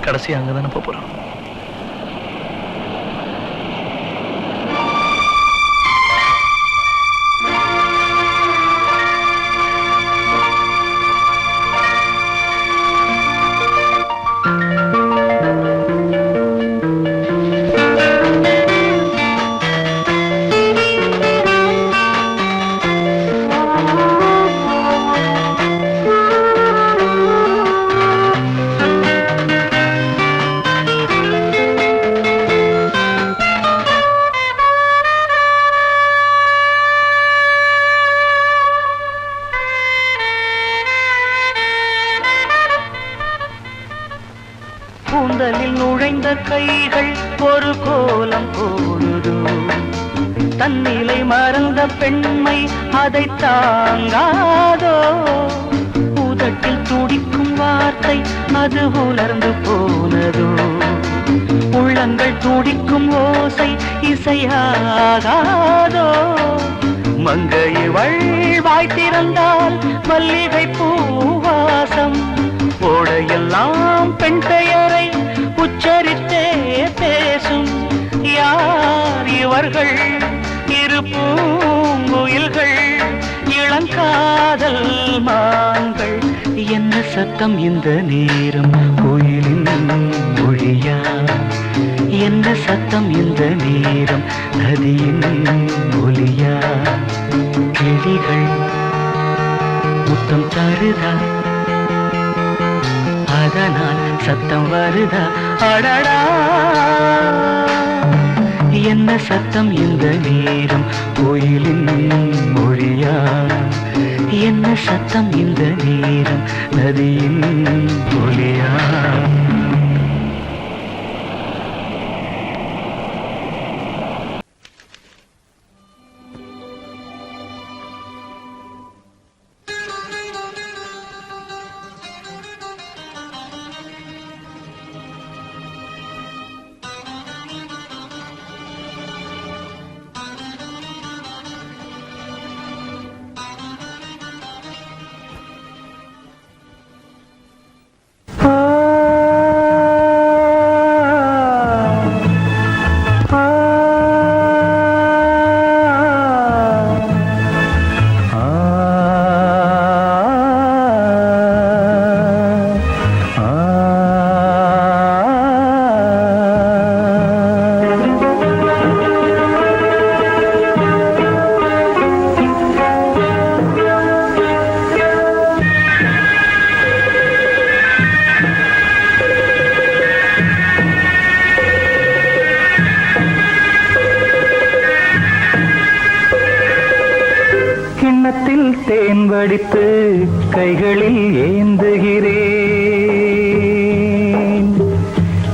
கடைசி அங்கதானே போறோம். கூந்தலில் நுழைந்த கைகள் ஒரு கோலம் போடுதோ, தன்னிலை மறந்த பெண்மை அதை தாங்காதோ, உதட்டில் துடிக்கும் வார்த்தை அது உலர்ந்து போனதோ, உள்ளங்கள் துடிக்கும் ஓசை இசையாகாதோ, மங்கையவள் வாய் திறந்தால் மல்லிகை பூவாசம், ஓடையெல்லாம் பெண் பெயரை உச்சரித்தே பேசும், யார் இவர்கள் இரு பூங்குயில்கள் இளங்காதல் மான்கள்? என்ன சத்தம் இந்த நேரம் கோயிலின் மொழியா? என்ன சத்தம் இந்த நேரம் நதியின் ஒலியா? கிளிகள் முத்தம் தருதா, அதனால் சத்தம் வருதா? அடடா, என்ன சத்தம் இந்த நேரம் கோயிலின் மொழியா? என்ன சத்தம் இந்த நேரம் நதியின் ஒலியா? தேன் வடித்து கைகளில் ஏந்துகிறேன்,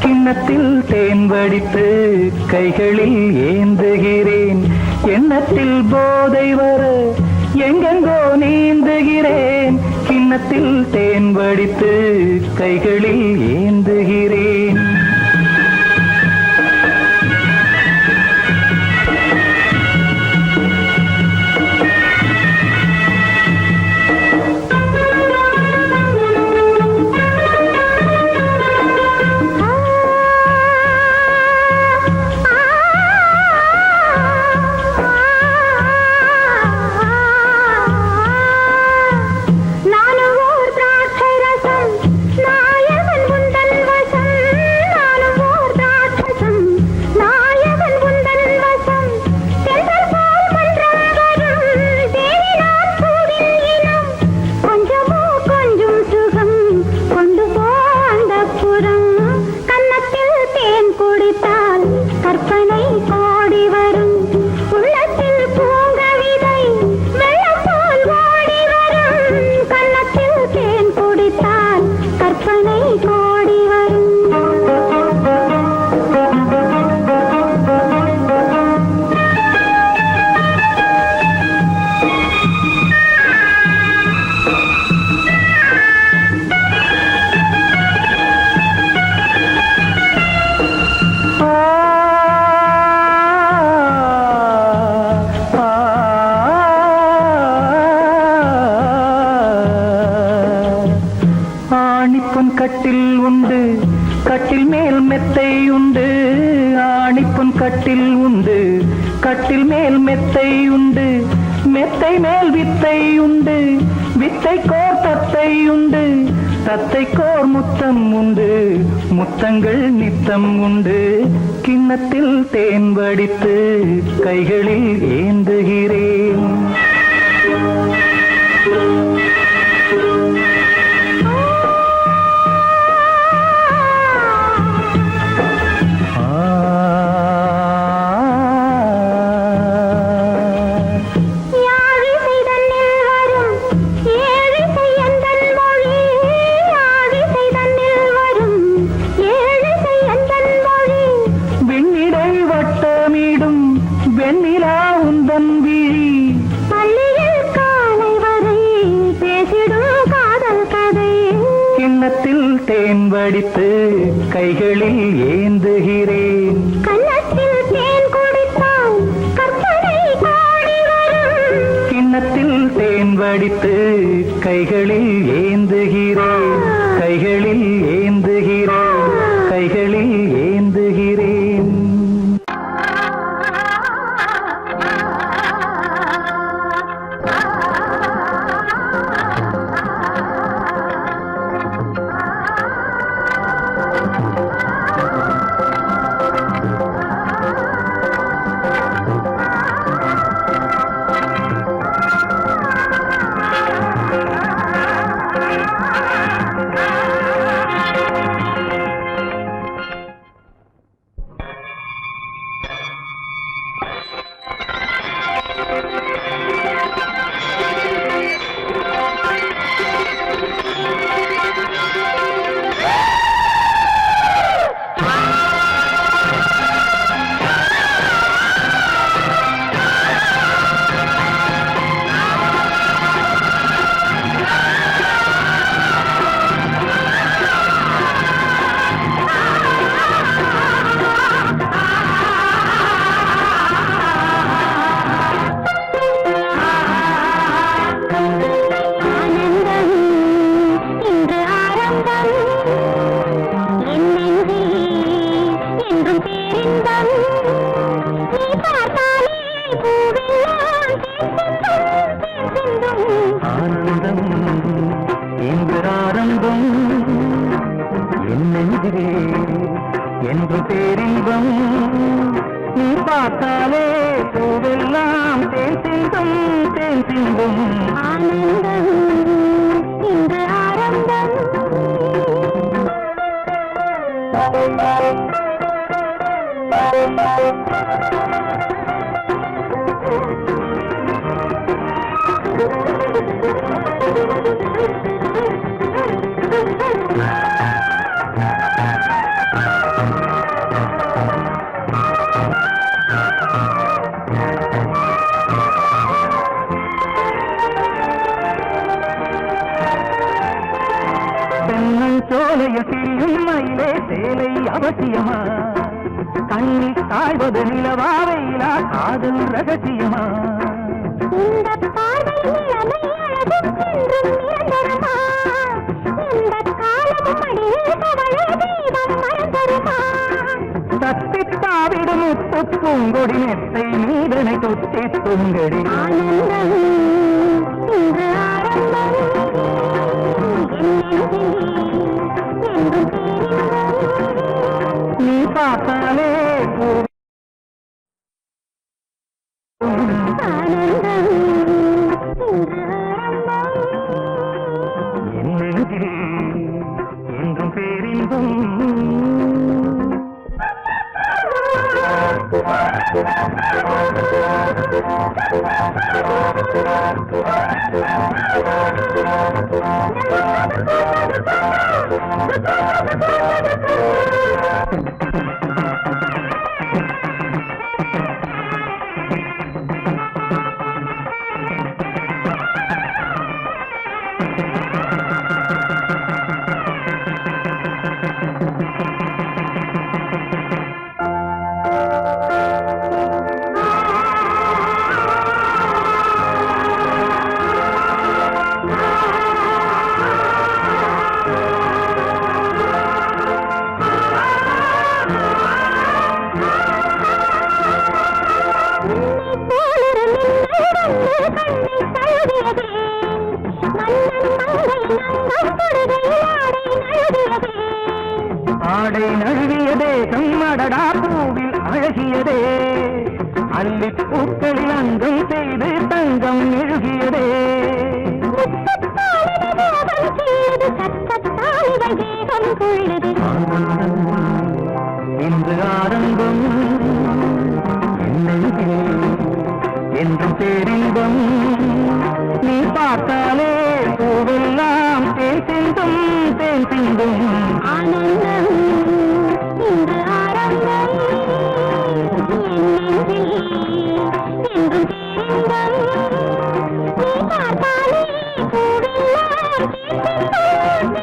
கிண்ணத்தில் தேன் வடித்து கைகளில் ஏந்துகிறேன், எண்ணத்தில் போதை வர எங்கெங்கோ நீந்துகிறேன், கிண்ணத்தில் தேன் வடித்து கைகளில் ஏந்துகிறேன். நானும் ஓர் திராட்சை ரசம் நாயகன் உந்தன் வசம் ஆணிப்பொன் கட்டில் உண்டு, கட்டில் மேல் மெத்தை உண்டு. ஆணிப்பொன் கட்டில் உண்டு, கட்டில் மேல் மெத்தை உண்டு. மெத்தை மேல் வித்தை உண்டு, வித்தைக்கோர் தத்தை உண்டு. தத்தைக்கோர் முத்தம் உண்டு, முத்தங்கள் நித்தம் உண்டு. கிண்ணத்தில் தேன் வடித்து கைகளில் ஏந்துகிறேன். தேன் வடித்து கைகளில் ஏந்துகிறேன். கன்னத்தில் தேன் குடித்தால் கற்பனை பாடி வரும். கிண்ணத்தில் தேன் வடித்து கைகளில் ஏந்துகிறேன். கைகளில் ஏந்துகிறேன். கைகளில் ஏந்துகிறேன். ஆனந்தம் இன்று ஆரம்பம் என் நெஞ்சிலே என்று பேரின்பம். நீ பார்த்தாலே பூவெல்லாம் தேன் சிந்தும் தேன் சிந்தும். ஆனந்தம் இன்று ஆரம்பம். தென்னஞ்சோலையில் திரியும் மயிலே சேலை அவசியமா? கண்ணில் காய்வது நிலவா வெயிலா காதல் ரகசியமா? இந்த பார்வையில் அலை அழகும் என்றும் நிரந்தரமா? இந்த காலமும் அடியில் தவழ தீபம் மறந்தருமா? தத்தித்தாவிடும் முத்து பூங்கொடி மெத்தை நீதனை தொத்தி துங்கடி. ஆனந்தம் இன்று ஆரம்பம். நீ பார்த்தாலே ஆனந்தம் இன்று ஆரம்பம். என் நெஞ்சில் என்றும் பேரின்பம். ஆடை நழுவியதே கம்மடடா பூவில் அழகியதே அல்லி பூக்களில் அங்கம் செய்து தங்கம் எழுகியதே இன்று ஆரம்பம் என்றும் பேரின்பம் நீ பார்த்தாலே பூவெல்லாம் தேன் சிந்தும் தேன் சிந்தும் ஆனந்தம் இன்று ஆரம்பம் என்றும் பேரின்பம் நீ பார்த்தாலே பூவெல்லாம் தேன் சிந்தும்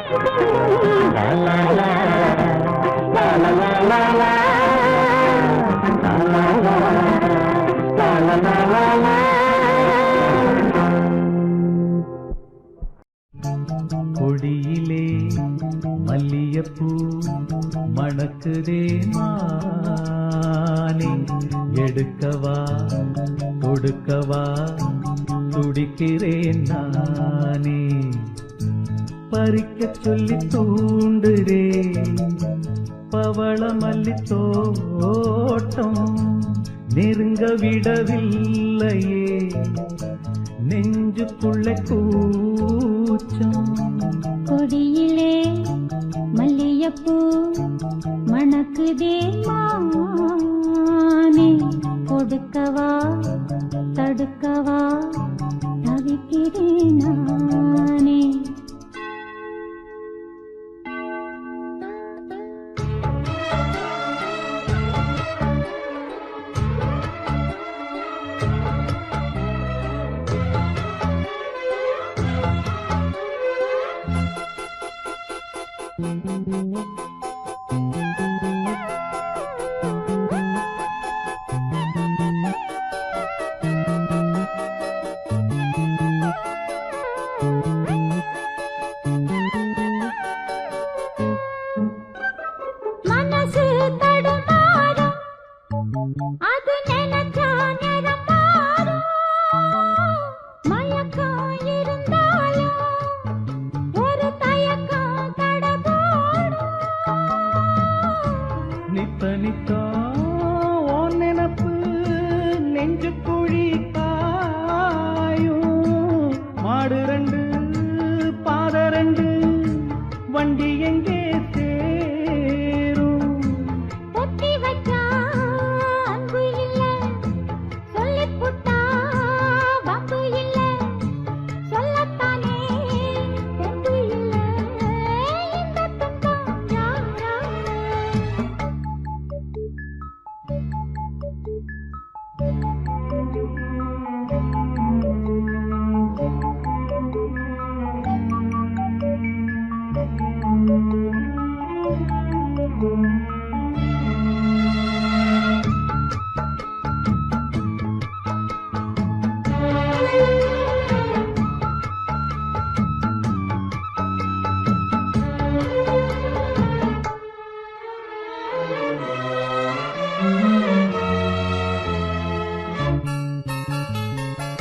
லா லா லா லா லா லா லா லா கொடியிலே மல்லியப்பூ மணக்குதே மானே எடுக்கவா கொடுக்கவா துடிக்கிறேன் நானே பறிக்க சொல்லி தூண்டுதே பவள மல்லி தோட்டம் நெருங்க விடவில்லையே நெஞ்சுக்குள்ள கூச்சம் கொடியிலே மல்லியப்பூ மணக்குதே மானே கொடுக்கவா தடுக்கவா தவிக்கிறேன் நானே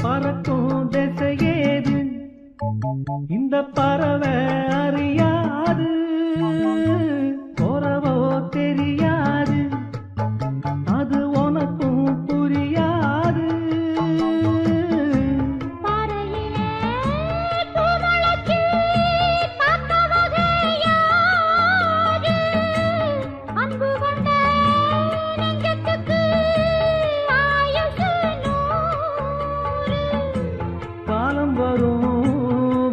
பறக்கும் திசையேது இந்த பறவை அறியாது போறவோ தெரியாது அது உனக்கும் புரியாது காலம் வரும்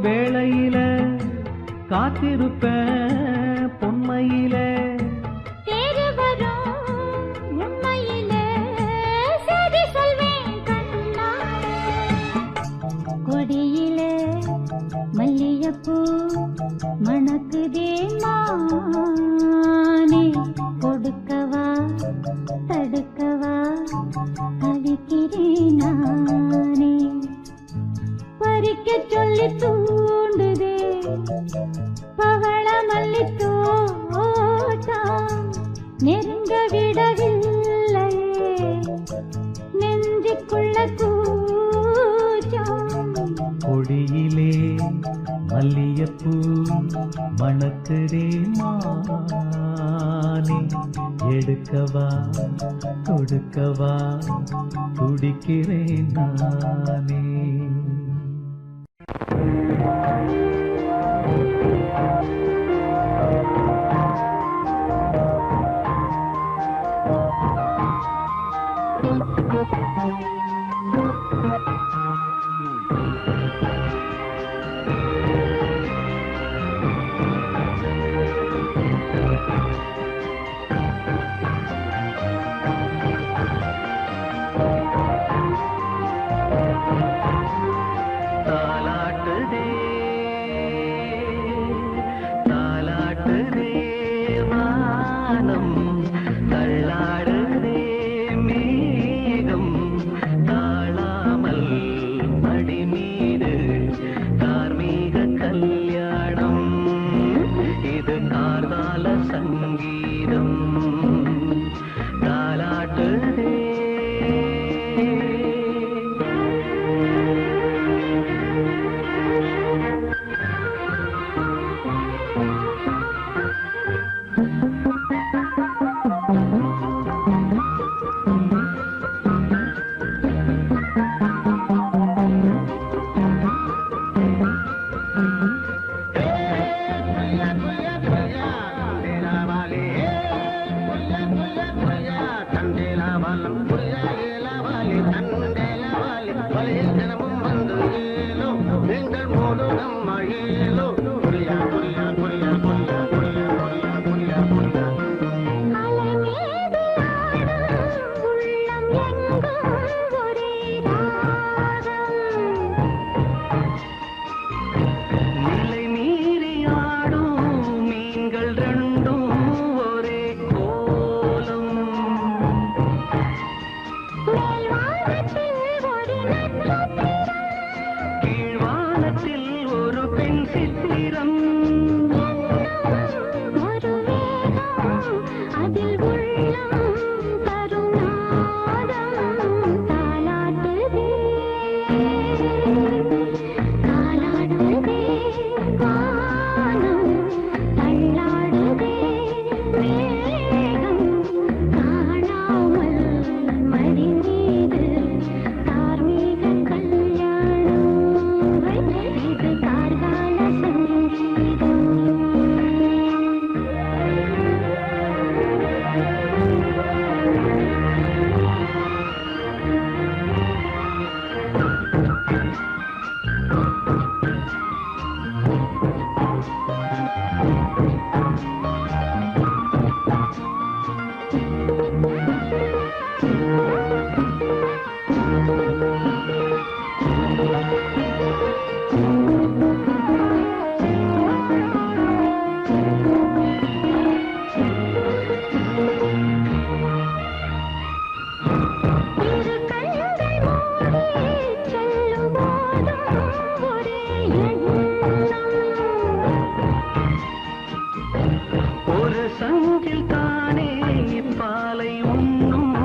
வேளையில காத்திருப்பேன் பொன்மையில கொடியிலே மல்லியப்பூ மணக்குதே மானே கொடுக்கவா தடுக்கவா தவிக்கிறேன் நானே பறிக்க சொல்லி தூண்டுதே பவள மல்லி தோட்டம் நெருங்க விடவில்லையே நெஞ்சுக்குள்ள கூச்சம் மல்லியப்பூ மணக்குதே மானே, எடுக்கவா கொடுக்கவா துடிக்கிறேன் நானே. தாலாட்டுதே தாலாட்டுதே வானம், தள்ளாடுதே மேகம், தாழாமல் மடி மீது தார்மீக கல்யாணம். இது கார்கால சங்கீதம். தாலாட்டுதே நிலை மீறி ஆடும் மீன்கள் ரெண்டும் ஒரே கோலம். கீழ்வானத்தில் ஒரு பெண் சித்திரம். ஒரு சங்கில் தானே பாலை உண்ணும்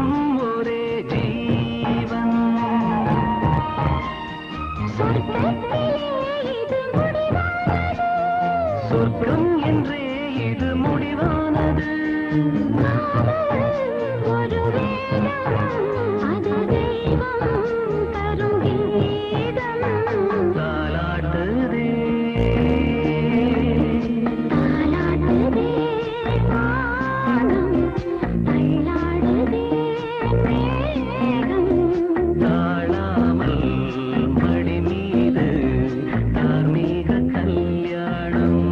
ஒரே ஜீவன். சொர்க்கம் என்றே இது முடிவானது. தாலாட்டுதே தாழாமல் மடி மீது தார்மீக கல்யாணம்.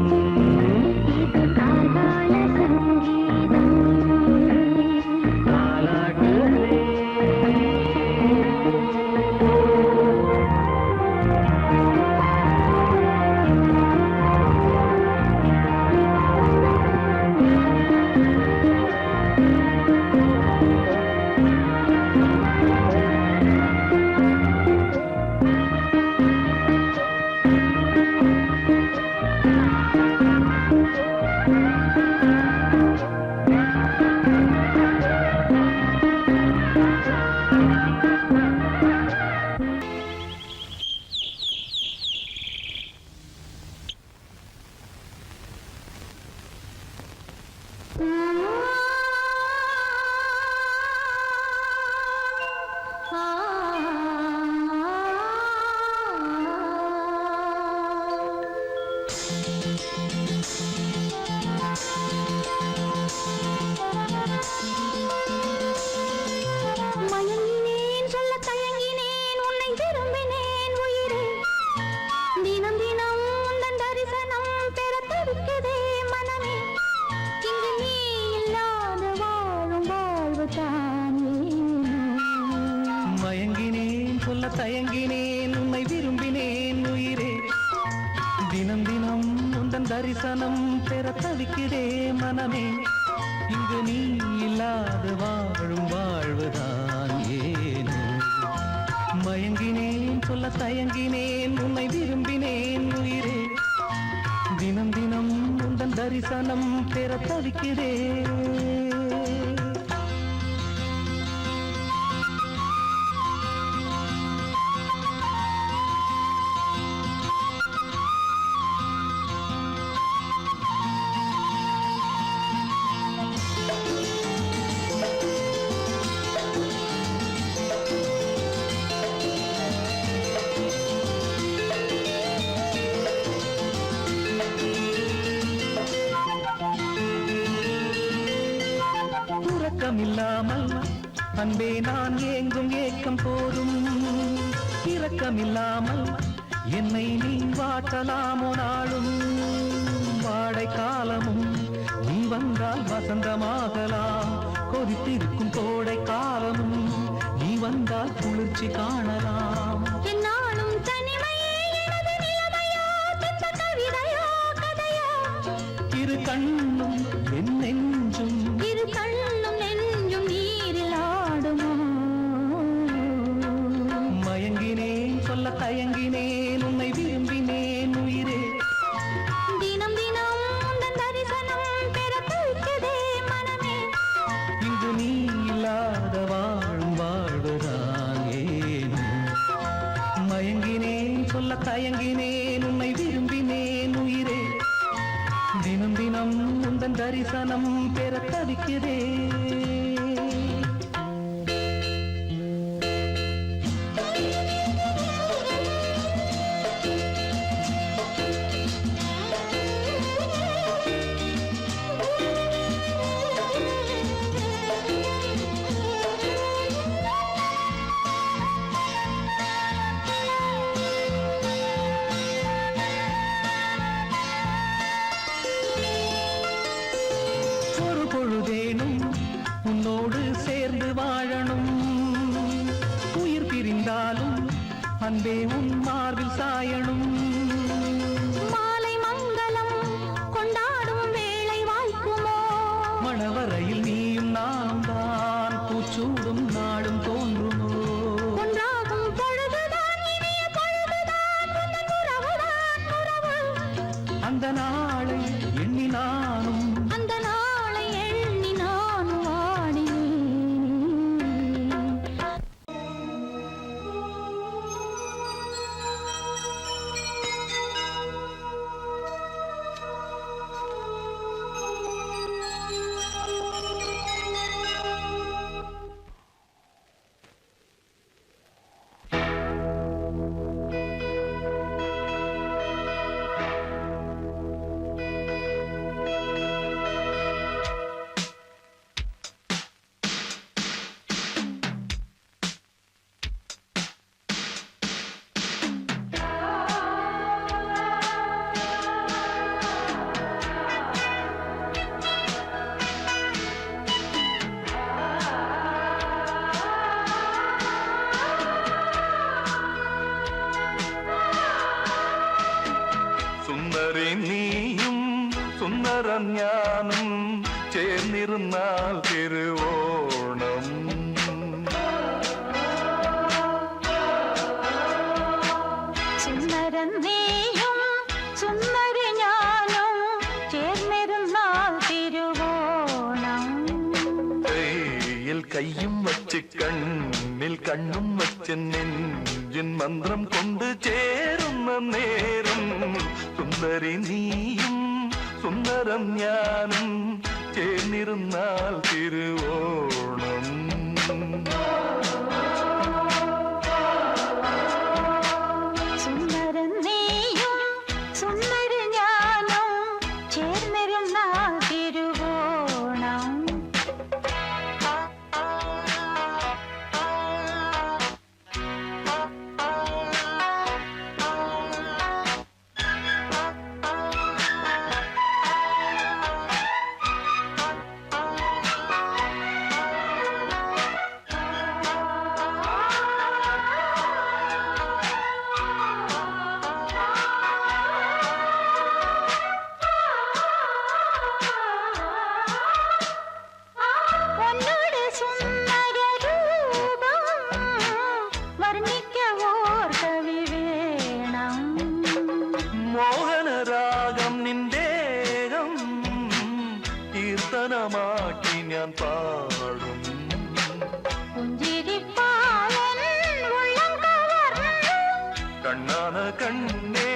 தாலாட்டுதே தரிசனம் பெற தவிக்கிறே மனமே. இங்கு நீ இல்லாத வாழும் வாழ்வுதான் ஏனோ. மயங்கினேன் சொல்ல தயங்கினேன் உன்னை விரும்பினேன் உயிரே. தினம் தினம் உந்தன் தரிசனம் பெற தவிக்கிறேன். இல்லாமல் அன்பே நான் ஏங்கும் ஏக்கம் போதும். இரக்கமில்லாமல் என்னை நீ வாட்டலாமோ நாளும். வாடை காலமும் நீ வந்தால் வசந்தமாகலாம். கொதித்திருக்கும் கோடை காலமும் நீ வந்தால் குளிர்ச்சி காணலாம். என்னாலும் தனிமையே எனது நிலைமையோ, துன்ப கவிதையோ கதையோ. இரு கண்ணும் என் நெஞ்சும், இரு கண்ணும் நெஞ்சும் நீரில் ஆடுமோ. மயங்கினேன் சொல்ல தயங்கினேன் உன்னை விரும்பினேன் உயிரே. தினம் தினம் உந்தன் தரிசனம் பெற தவிக்கிறதே மனமே. இங்கு நீ இல்லாத வாழும் வாழ்வுதான் ஏனோ. மயங்கினேன் சொல்ல தயங்கினேன் உன்னை விரும்பினேன் உயிரே. தினம் தினம் உந்தன் தரிசனம் பெற தவிக்கிறேன். பொழுதேனும் உன்னோடு சேர்ந்து வாழணும். உயிர் பிரிந்தாலும் அன்பே உன் மார்பில் சாயணும். மாலை மங்களம் கொண்டாடும் வேளை வாய்க்குமோ. மணவரையில் நீயும் நானும் தான் பூச்சூடும் நாடும் தோன்றுமோ. ஒன்றாகும் பொழுதுதான் இனிய பொழுதுதான், உந்தன் உறவுதான் உறவு. அந்த நாளை எண்ணி நானும், அந்த நாளை எண்ணி நானும் வாடினேன். സുന്ദരി നീയും സുന്ദരൻ ഞാനും ചേർന്നിരുന്നാൽ തിരുവോണം. സുന്ദരൻ നീയും സുന്ദരി ഞാനും ചേർന്നിരുന്നാൽ തിരുവോണം. കയ്യിൽ കയ്യും വച്ച് കണ്ണിൽ കണ്ണും വച്ച് നെഞ്ചിൻ മന്ത്രം കൊണ്ട് ചേരുന്ന നേരം. സുന്ദരി നീയും സുന്ദരം ഞാനും ചേർന്നിരുന്നാൽ തിരുവോണം. സുന്ദരൻ നീയും സുന്ദരി ഞാനും ചേർന്നിരുന്നാൽ തിരുവോണം. ഞാൻ പാടും. കണ്ണാന കണ്ണേ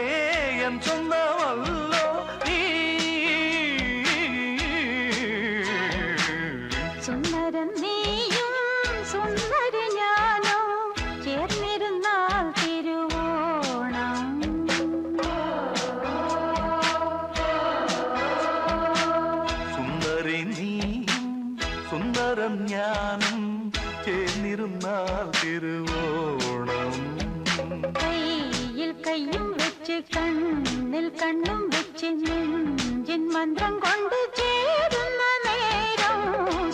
എൻ സ്വന്തമല്ലോ നീ. സുന്ദരൻ നീയും സുന്ദരി ഞാനോ ചേർന്നിരുന്നാൽ തിരുവോണം. സുന്ദരി നീയും സുന്ദരം ഞാനും ചേർന്നിരുന്നാൽ തിരുവോണം. കയ്യിൽ കയ്യും വെച്ച് കണ്ണിൽ കണ്ണും വെച്ച് നെഞ്ചിൻ മന്ത്രം കൊണ്ട് ചേരുന്ന നേരം.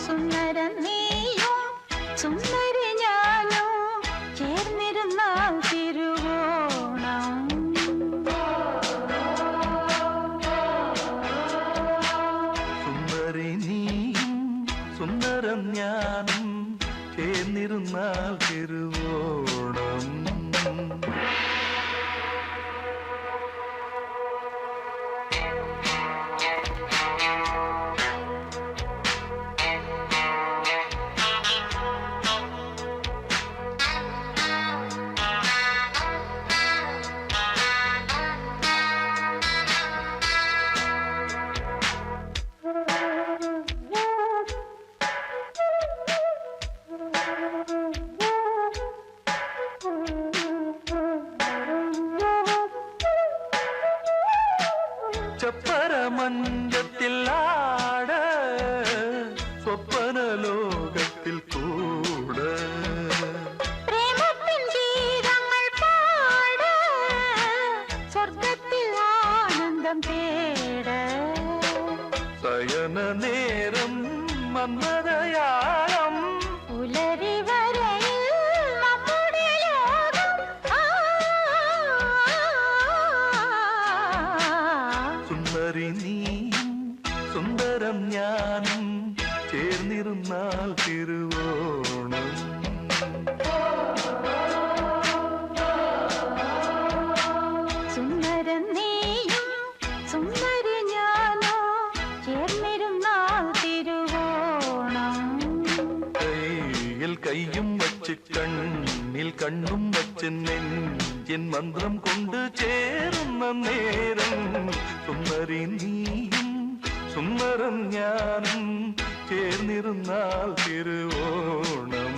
സുന്ദരൻ നീയും സുന്ദരി ഞാനോ ചേർന്നിരുന്നാൽ തിരുവോണം. സുന്ദരി നീയും സുന്ദരം ഞാനും ചേർന്നിരുന്നാൽ തിരുവോണം. ചപ്പരമഞ്ചത്തിൽ ആട സ്വപ്ന ലോകത്തിൽ കൂട. പ്രേമത്തിൻ ഗീതങ്ങൾ പാട സ്വർഗത്തിൽ ആനന്ദം തേട. ശയന നേരം മന്മതയാളം പുലരി വരയിൽ നമ്മുടെ യോഗം. സുന്ദരി നീയും സുന്ദരം ഞാനും ചേർന്നിരുന്നാൽ തിരുവോണം. സുന്ദരൻ നീയും സുന്ദരി ഞാനോ ചേർന്നിരുന്നാൽ തിരുവോണം. കയ്യിൽ കയ്യും വച്ച് കണ്ണിൽ കണ്ണും വച്ച് നെഞ്ചിൻ മന്ത്രം കൊണ്ട് ചേരുന്ന നേരം. സുന്ദരി നീയും സുന്ദരം ഞാനും ചേർന്നിരുന്നാൽ തിരുവോണം.